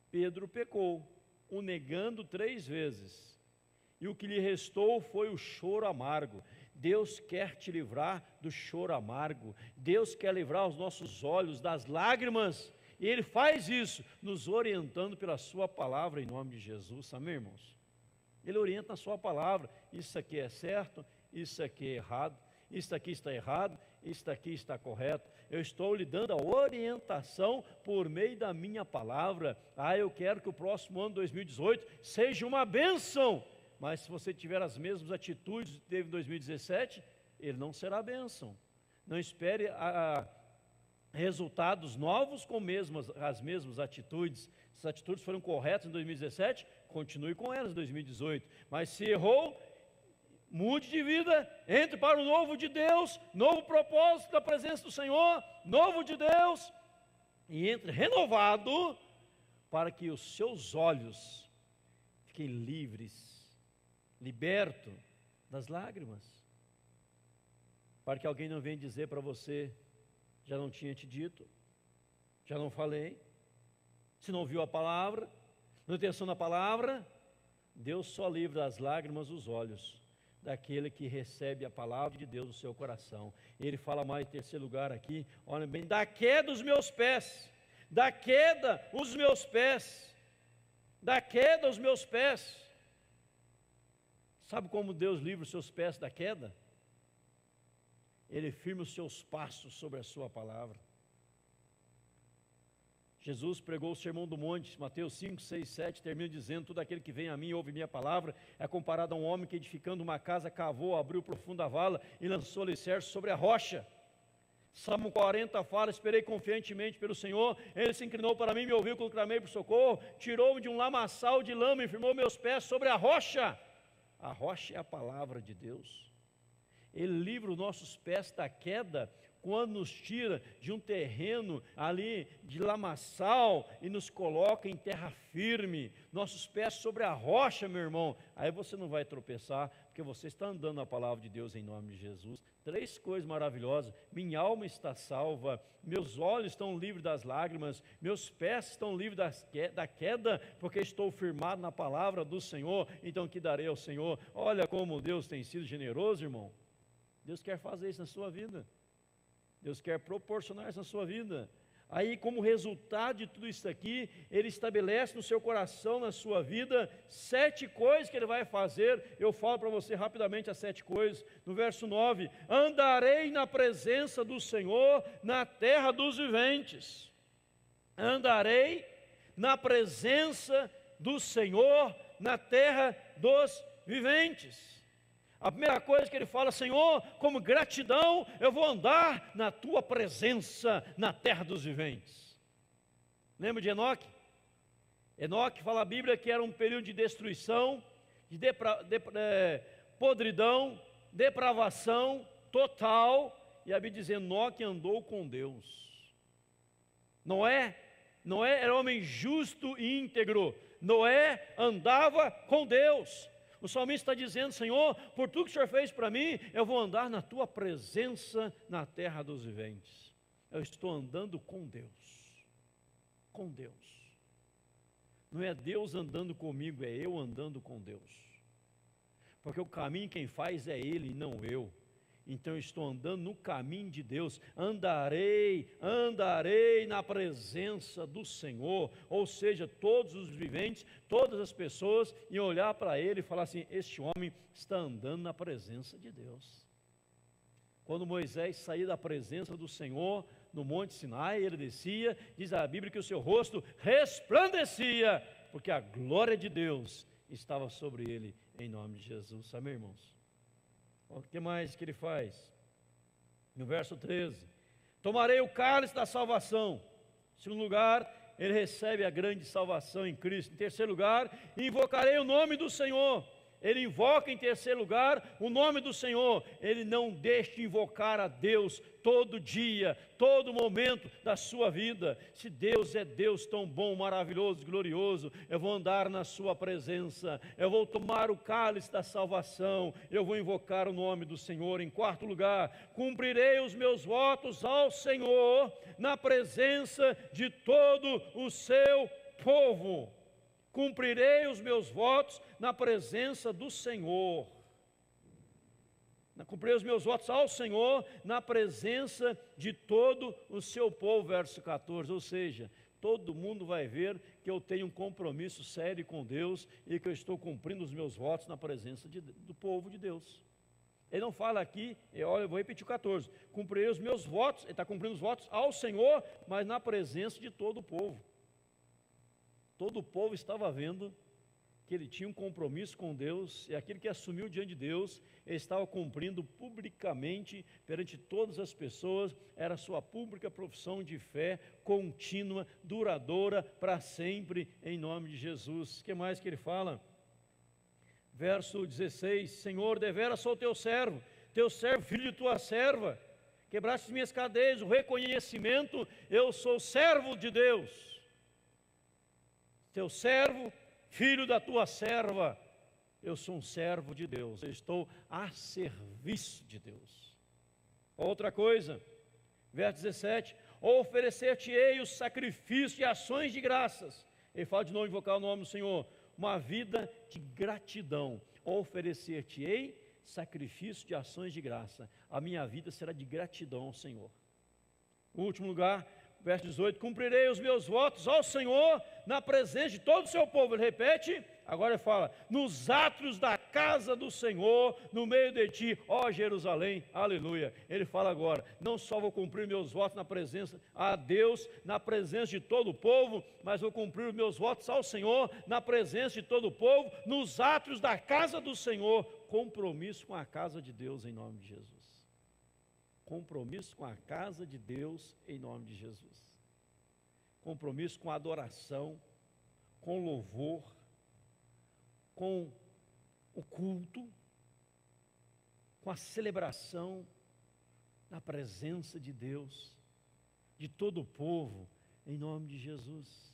Pedro pecou, o negando 3 vezes, e o que lhe restou foi o choro amargo. Deus quer te livrar do choro amargo, Deus quer livrar os nossos olhos das lágrimas, e Ele faz isso, nos orientando pela sua palavra, em nome de Jesus, amém, irmãos? Ele orienta a sua palavra, isso aqui é certo, isso aqui é errado. isso aqui está errado, isso aqui está correto. Eu estou lhe dando a orientação por meio da minha palavra. Eu quero que o próximo ano, 2018, seja uma bênção. Mas se você tiver as mesmas atitudes que teve em 2017, ele não será bênção. Não espere resultados novos com as mesmas atitudes. Se as atitudes foram corretas em 2017, continue com elas em 2018. Mas se errou, mude de vida, entre para o novo de Deus, novo propósito da presença do Senhor, novo de Deus, e entre renovado, para que os seus olhos fiquem livres, libertos das lágrimas, para que alguém não venha dizer para você: já não tinha te dito, já não falei, se não ouviu a palavra, não tem atenção na palavra. Deus só livra das lágrimas os olhos daquele que recebe a palavra de Deus no seu coração. Ele fala mais em terceiro lugar aqui, olha bem, da queda os meus pés, da queda os meus pés, da queda os meus pés. Sabe como Deus livra os seus pés da queda? Ele firma os seus passos sobre a sua palavra. Jesus pregou o Sermão do Monte, Mateus 5, 6, 7, termina dizendo: todo aquele que vem a mim e ouve minha palavra é comparado a um homem que, edificando uma casa, cavou, abriu profunda vala e lançou alicerce sobre a rocha. Salmo 40 fala: esperei confiantemente pelo Senhor, Ele se inclinou para mim, me ouviu quando clamei por socorro, tirou-me de um lamaçal de lama e firmou meus pés sobre a rocha. A rocha é a palavra de Deus. Ele livra os nossos pés da queda quando nos tira de um terreno ali de lamaçal e nos coloca em terra firme, nossos pés sobre a rocha, meu irmão. Aí você não vai tropeçar, porque você está andando na palavra de Deus em nome de Jesus. 3 coisas maravilhosas: minha alma está salva, meus olhos estão livres das lágrimas, meus pés estão livres da queda, porque estou firmado na palavra do Senhor. Então que darei ao Senhor? Olha como Deus tem sido generoso, irmão. Deus quer fazer isso na sua vida. Deus quer proporcionar isso na sua vida. Aí, como resultado de tudo isso aqui, Ele estabelece no seu coração, na sua vida, 7 coisas que Ele vai fazer. Eu falo para você rapidamente as 7 coisas. No verso 9: andarei na presença do Senhor na terra dos viventes. Andarei na presença do Senhor na terra dos viventes. A primeira coisa que ele fala: Senhor, como gratidão, eu vou andar na tua presença na terra dos viventes. Lembra de Enoque? Enoque, fala a Bíblia, que era um período de destruição, de podridão, depravação total, e a Bíblia diz: Enoque andou com Deus. Noé era homem justo e íntegro. Noé andava com Deus. O salmista está dizendo: Senhor, por tudo que o Senhor fez para mim, eu vou andar na tua presença na terra dos viventes. Eu estou andando com Deus. Com Deus. Não é Deus andando comigo, é eu andando com Deus. Porque o caminho quem faz é Ele, não eu. Então eu estou andando no caminho de Deus. Andarei na presença do Senhor. Ou seja, todos os viventes, todas as pessoas iam olhar para ele e falar assim: este homem está andando na presença de Deus. Quando Moisés saía da presença do Senhor no Monte Sinai, ele descia, diz a Bíblia que o seu rosto resplandecia, porque a glória de Deus estava sobre ele, em nome de Jesus. Amém, irmãos? O que mais que ele faz? No verso 13: tomarei o cálice da salvação. Em segundo lugar, ele recebe a grande salvação em Cristo. Em terceiro lugar, invocarei o nome do Senhor. Ele invoca em terceiro lugar o nome do Senhor. Ele não deixa de invocar a Deus todo dia, todo momento da sua vida. Se Deus é Deus tão bom, maravilhoso, glorioso, eu vou andar na sua presença, eu vou tomar o cálice da salvação, eu vou invocar o nome do Senhor. Em quarto lugar, cumprirei os meus votos ao Senhor na presença de todo o seu povo. Cumprirei os meus votos na presença do Senhor. Cumprirei os meus votos ao Senhor na presença de todo o seu povo, verso 14. Ou seja, todo mundo vai ver que eu tenho um compromisso sério com Deus e que eu estou cumprindo os meus votos na presença do povo de Deus. Ele não fala aqui, olha, eu vou repetir o 14, cumprirei os meus votos, ele está cumprindo os votos ao Senhor, mas na presença de todo o povo. Todo o povo estava vendo que ele tinha um compromisso com Deus, e aquilo que assumiu diante de Deus, ele estava cumprindo publicamente, perante todas as pessoas, era a sua pública profissão de fé, contínua, duradoura, para sempre, em nome de Jesus. O que mais que ele fala? Verso 16, Senhor, deveras sou teu servo, filho de tua serva, quebraste as minhas cadeias, o reconhecimento, eu sou servo de Deus, teu servo, filho da tua serva, eu sou um servo de Deus, eu estou a serviço de Deus. Outra coisa, verso 17, oferecer-te-ei o sacrifício e ações de graças, ele fala de novo, invocar o nome do Senhor, uma vida de gratidão, oferecer-te-ei sacrifício de ações de graça, a minha vida será de gratidão ao Senhor. No último lugar, verso 18, cumprirei os meus votos ao Senhor, na presença de todo o seu povo, ele repete, agora ele fala, nos átrios da casa do Senhor, no meio de ti, ó Jerusalém, aleluia, ele fala agora, não só vou cumprir meus votos na presença a Deus, na presença de todo o povo, mas vou cumprir os meus votos ao Senhor, na presença de todo o povo, nos átrios da casa do Senhor, compromisso com a casa de Deus em nome de Jesus. Compromisso com a casa de Deus em nome de Jesus. Compromisso com a adoração, com louvor, com o culto, com a celebração na presença de Deus, de todo o povo, em nome de Jesus.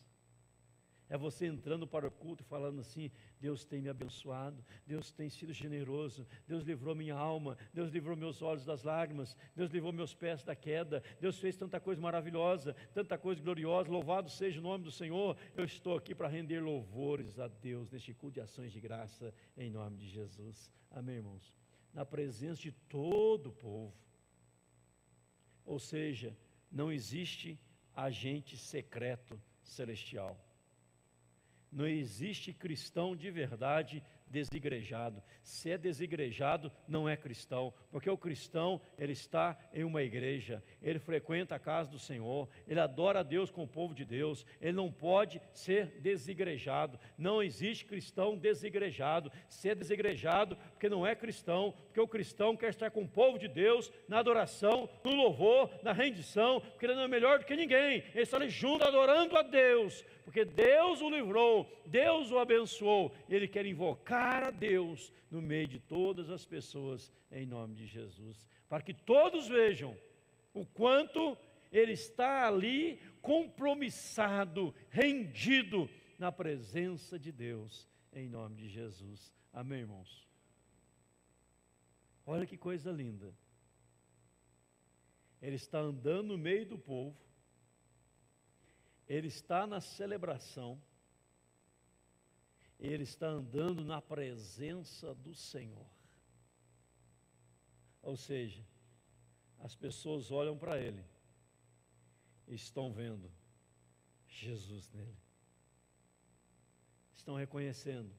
É você entrando para o culto e falando assim, Deus tem me abençoado, Deus tem sido generoso, Deus livrou minha alma, Deus livrou meus olhos das lágrimas, Deus livrou meus pés da queda, Deus fez tanta coisa maravilhosa, tanta coisa gloriosa, louvado seja o nome do Senhor, eu estou aqui para render louvores a Deus neste culto de ações de graça, em nome de Jesus. Amém, irmãos? Na presença de todo o povo, ou seja, não existe agente secreto celestial. Não existe cristão de verdade desigrejado. Se é desigrejado, não é cristão, porque o cristão, ele está em uma igreja, ele frequenta a casa do Senhor, ele adora a Deus com o povo de Deus, ele não pode ser desigrejado. Não existe cristão desigrejado. Se é desigrejado, porque não é cristão, porque o cristão quer estar com o povo de Deus, na adoração, no louvor, na rendição, porque ele não é melhor do que ninguém, ele está ali junto adorando a Deus, porque Deus o livrou, Deus o abençoou, ele quer invocar a Deus no meio de todas as pessoas, em nome de Jesus, para que todos vejam o quanto ele está ali compromissado, rendido na presença de Deus, em nome de Jesus. Amém, irmãos? Olha que coisa linda. Ele está andando no meio do povo, ele está na celebração, ele está andando na presença do Senhor. Ou seja, as pessoas olham para ele e estão vendo Jesus nele. Estão reconhecendo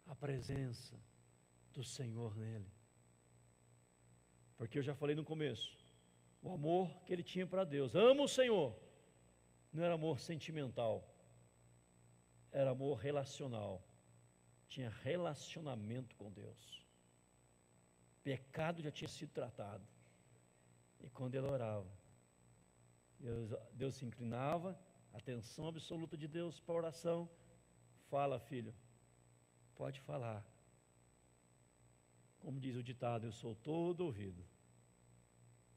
a presença do Senhor nele. Porque eu já falei no começo, o amor que ele tinha para Deus, amo o Senhor, não era amor sentimental, era amor relacional, tinha relacionamento com Deus, pecado já tinha sido tratado, e quando ele orava, Deus se inclinava, atenção absoluta de Deus para a oração, fala filho, pode falar, como diz o ditado, eu sou todo ouvido,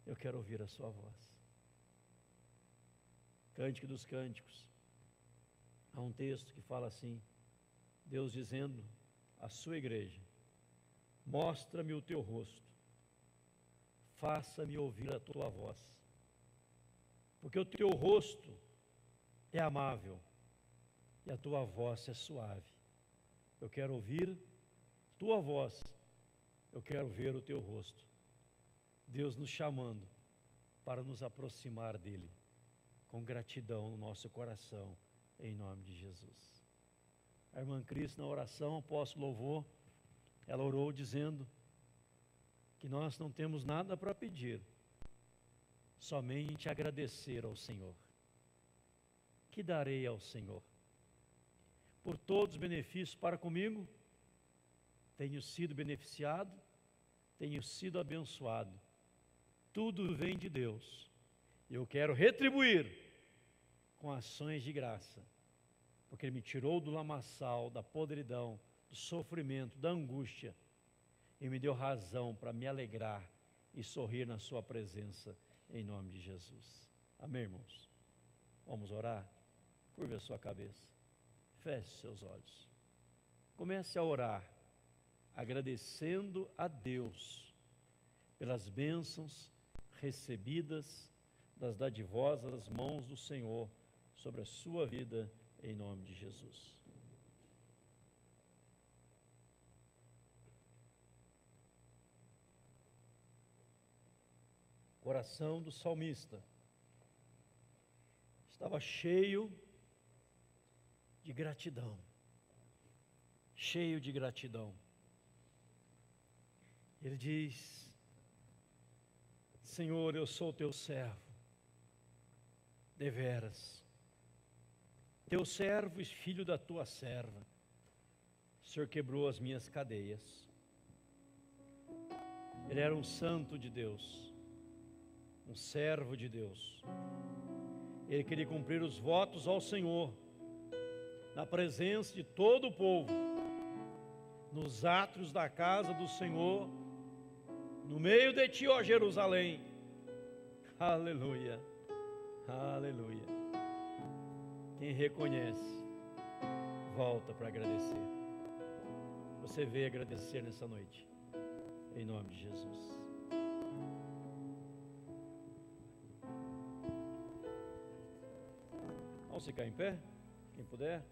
eu quero ouvir a sua voz. Cântico dos Cânticos, há um texto que fala assim, Deus dizendo à sua igreja, mostra-me o teu rosto, faça-me ouvir a tua voz, porque o teu rosto é amável e a tua voz é suave. Eu quero ouvir tua voz, eu quero ver o teu rosto. Deus nos chamando para nos aproximar dele, com gratidão no nosso coração, em nome de Jesus. A irmã Cris, na oração, após o louvor, ela orou dizendo que nós não temos nada para pedir, somente agradecer ao Senhor. Que darei ao Senhor? Por todos os benefícios para comigo, tenho sido beneficiado, tenho sido abençoado. Tudo vem de Deus. Eu quero retribuir com ações de graça, porque Ele me tirou do lamaçal, da podridão, do sofrimento, da angústia, e me deu razão para me alegrar e sorrir na sua presença, em nome de Jesus. Amém, irmãos? Vamos orar? Curva a sua cabeça, feche seus olhos, comece a orar, agradecendo a Deus pelas bênçãos recebidas das dadivosas mãos do Senhor sobre a sua vida, em nome de Jesus. O coração do salmista estava cheio de gratidão, cheio de gratidão. Ele diz: Senhor, eu sou teu servo, deveras, teu servo e filho da tua serva. O Senhor quebrou as minhas cadeias. Ele era um santo de Deus, um servo de Deus. Ele queria cumprir os votos ao Senhor, na presença de todo o povo, nos átrios da casa do Senhor, no meio de ti, ó Jerusalém. Aleluia, aleluia. Quem reconhece, volta para agradecer. Você veio agradecer nessa noite, em nome de Jesus. Vamos ficar em pé, quem puder.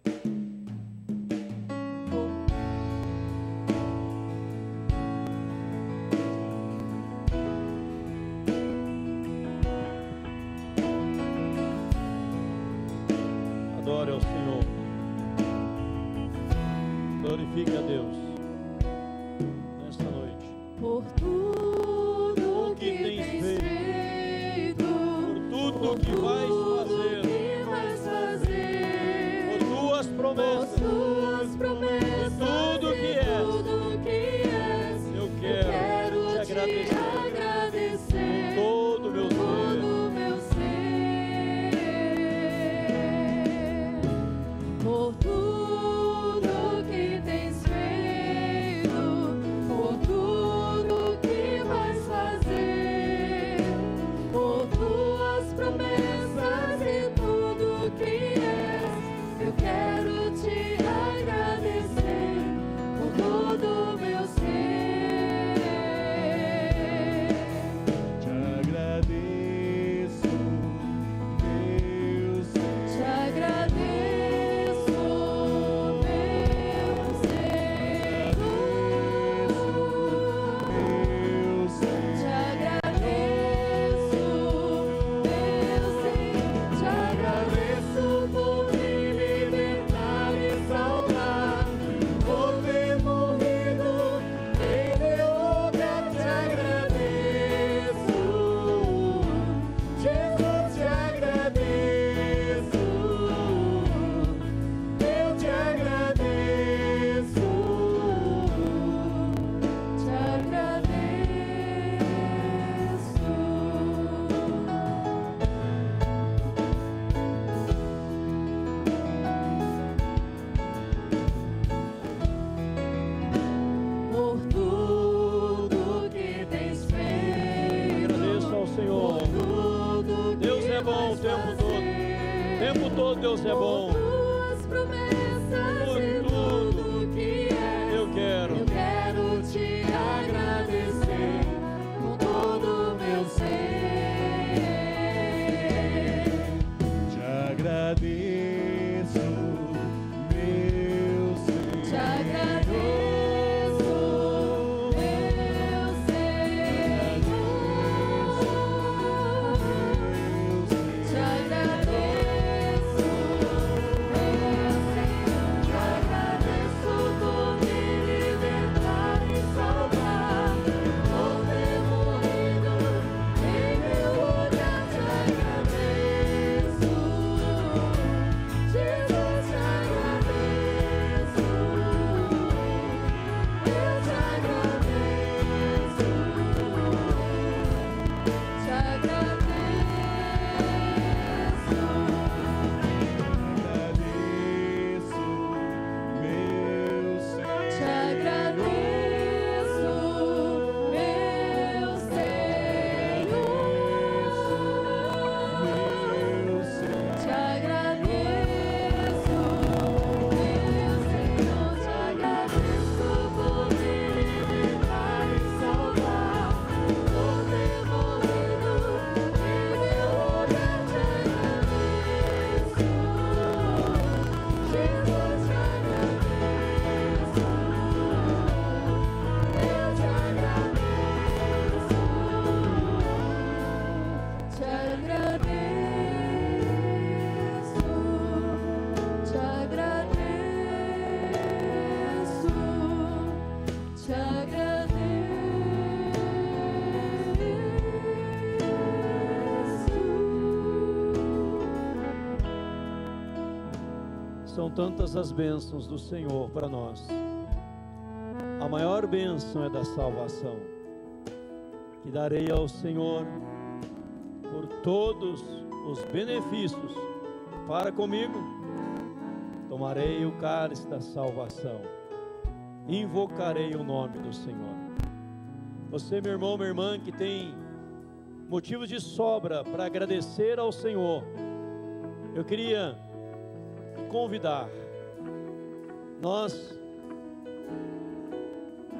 Adore ao Senhor, glorifique a Deus nesta noite. Por tudo que tens feito, por tudo que vais fazer, por tuas promessas, por tudo que és, eu quero te agradecer com todo o meu ser. Por tudo que tens feito, por tudo que vais fazer, por tuas promessas e tudo que és, eu quero te agradecer com todo o meu ser. Te agradeço, meu Senhor. Te agradeço, meu Senhor. Meu Te Senhor. agradeço, meu Senhor. Te agradeço por me libertar e salvar, por ter morrido em meu lugar. Te agradeço, Jesus. Te agradeço, eu te agradeço, te agradeço. Por tudo que tens feito, Agradeço ao Senhor. tudo que Deus é bom o tempo todo. O tempo todo Deus é bom. tuas promessas Por e tudo tudo que és, eu quero eu quero te agradecer com todo o meu ser. Te agradeço, meu Senhor. Te agradeço, meu Senhor. Te agradeço, São tantas as bênçãos do Senhor para nós. A maior bênção é da salvação, que darei ao Senhor por todos os benefícios para comigo. Tomarei o cálice da salvação, invocarei o nome do Senhor. Você, meu irmão, minha irmã, que tem motivos de sobra para agradecer ao Senhor, eu queria convidar. Nós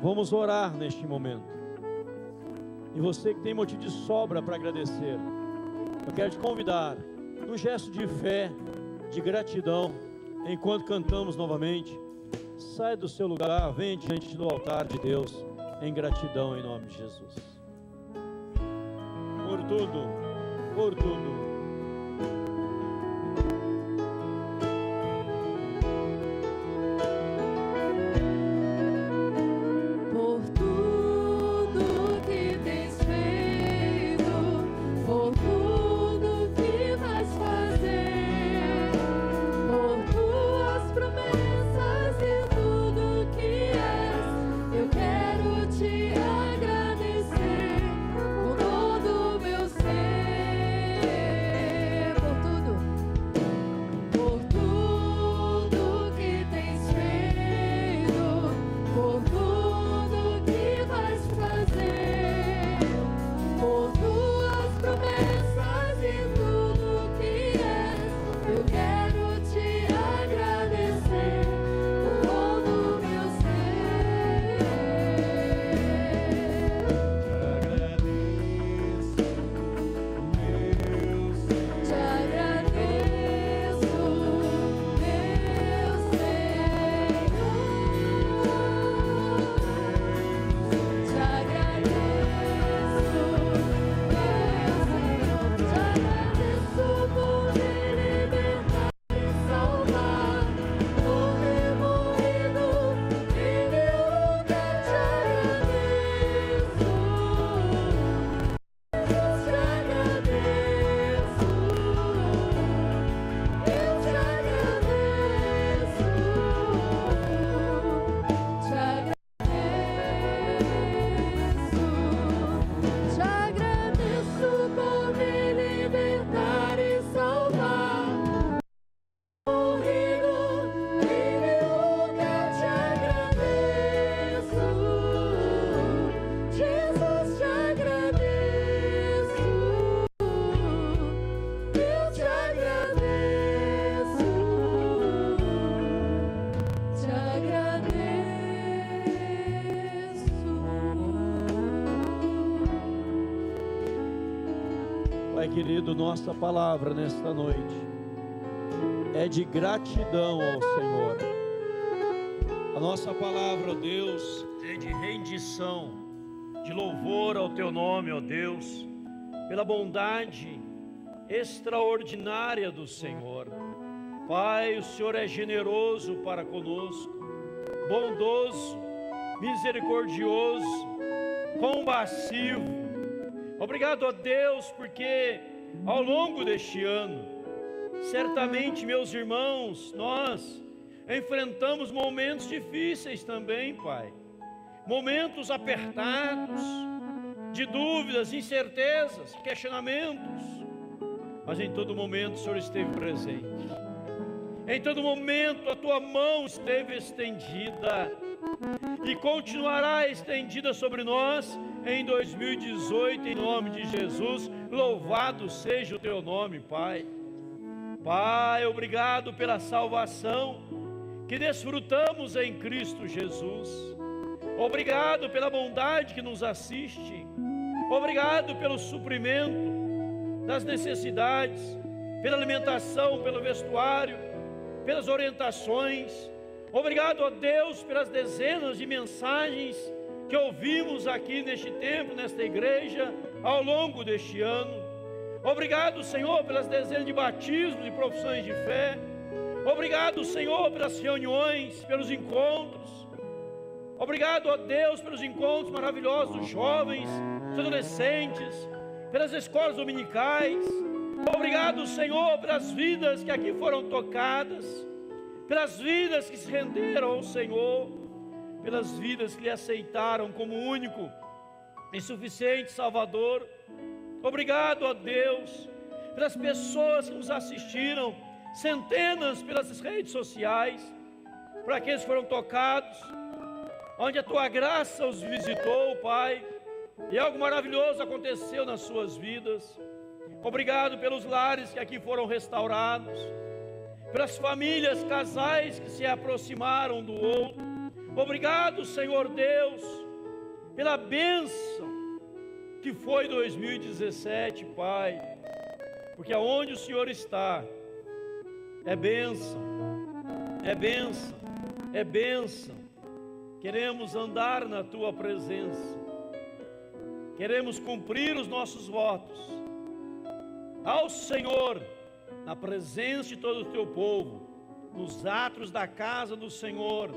vamos orar neste momento. E você que tem motivo de sobra para agradecer, eu quero te convidar, num gesto de fé, de gratidão, enquanto cantamos novamente, sai do seu lugar, vem diante do altar de Deus, em gratidão em nome de Jesus. Por tudo, por tudo. Pai querido, nossa palavra nesta noite é de gratidão ao Senhor. A nossa palavra, ó Deus, é de rendição, de louvor ao Teu nome, ó Deus, pela bondade extraordinária do Senhor. Pai, o Senhor é generoso para conosco, bondoso, misericordioso, compassivo. Obrigado a Deus, porque ao longo deste ano, certamente, meus irmãos, nós enfrentamos momentos difíceis também, Pai. Momentos apertados, de dúvidas, incertezas, questionamentos. Mas em todo momento o Senhor esteve presente. Em todo momento a Tua mão esteve estendida e continuará estendida sobre nós em 2018, em nome de Jesus. Louvado seja o Teu nome, Pai. Pai, obrigado pela salvação que desfrutamos em Cristo Jesus. Obrigado pela bondade que nos assiste. Obrigado pelo suprimento das necessidades, pela alimentação, pelo vestuário, pelas orientações. Obrigado a Deus pelas dezenas de mensagens que ouvimos aqui neste tempo, nesta igreja, ao longo deste ano. Obrigado, Senhor, pelas dezenas de batismos e profissões de fé. Obrigado, Senhor, pelas reuniões, pelos encontros. Obrigado a Deus pelos encontros maravilhosos dos jovens, dos adolescentes, pelas escolas dominicais. Obrigado, Senhor, pelas vidas que aqui foram tocadas. pelas vidas que se renderam ao Senhor, pelas vidas que lhe aceitaram como único e suficiente Salvador. Obrigado a Deus pelas pessoas que nos assistiram, centenas pelas redes sociais, para aqueles que foram tocados, onde a Tua graça os visitou, Pai, e algo maravilhoso aconteceu nas suas vidas. Obrigado pelos lares que aqui foram restaurados, pelas famílias, casais que se aproximaram do outro. Obrigado, Senhor Deus, pela bênção que foi 2017, Pai, porque aonde o Senhor está, é bênção, é bênção, é bênção. Queremos andar na Tua presença, queremos cumprir os nossos votos ao Senhor, na presença de todo o Teu povo, nos átrios da casa do Senhor.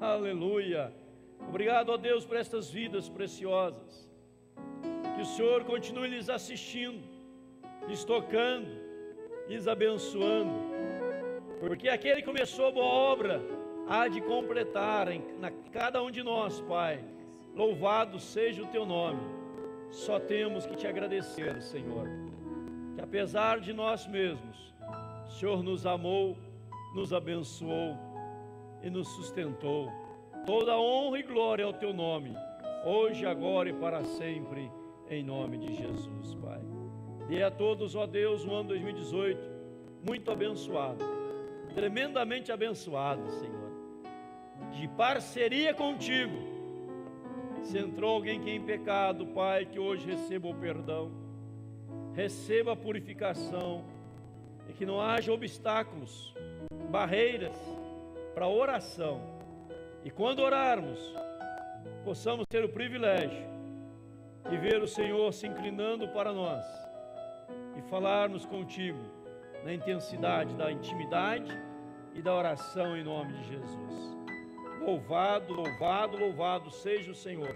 Aleluia. Obrigado, ó Deus, por estas vidas preciosas. Que o Senhor continue lhes assistindo, lhes tocando, lhes abençoando, porque aquele que começou a boa obra há de completar em cada um de nós, Pai. Louvado seja o Teu nome. Só temos que Te agradecer, Senhor, que apesar de nós mesmos, o Senhor nos amou, nos abençoou e nos sustentou. Toda honra e glória ao Teu nome, hoje, agora e para sempre, em nome de Jesus, Pai. Dê a todos, ó Deus, um ano 2018 muito abençoado, tremendamente abençoado, Senhor, de parceria contigo. Se entrou alguém que é em pecado, Pai, que hoje receba o perdão, receba a purificação, e que não haja obstáculos, barreiras para a oração. E quando orarmos, possamos ter o privilégio de ver o Senhor se inclinando para nós e falarmos contigo na intensidade da intimidade e da oração em nome de Jesus. Louvado, louvado, louvado seja o Senhor,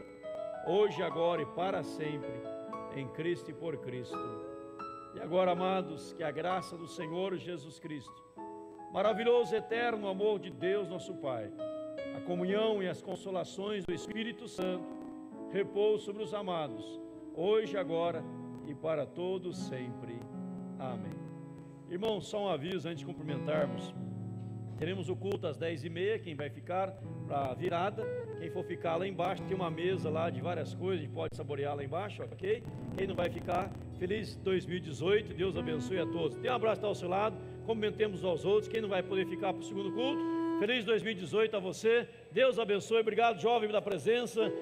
hoje, agora e para sempre, em Cristo e por Cristo. E agora, amados, que a graça do Senhor Jesus Cristo, maravilhoso eterno amor de Deus nosso Pai, a comunhão e as consolações do Espírito Santo repousem sobre os amados, hoje, agora e para todos sempre. Amém. Irmãos, só um aviso antes de cumprimentarmos. Teremos o culto às 10h30, quem vai ficar para a virada. Quem for ficar lá embaixo, tem uma mesa lá de várias coisas, a gente pode saborear lá embaixo, ok? Quem não vai ficar, feliz 2018, Deus abençoe a todos. Tem um abraço ao seu lado, cumprimentemos aos outros. Quem não vai poder ficar para o segundo culto, feliz 2018 a você, Deus abençoe. Obrigado, jovem, pela presença.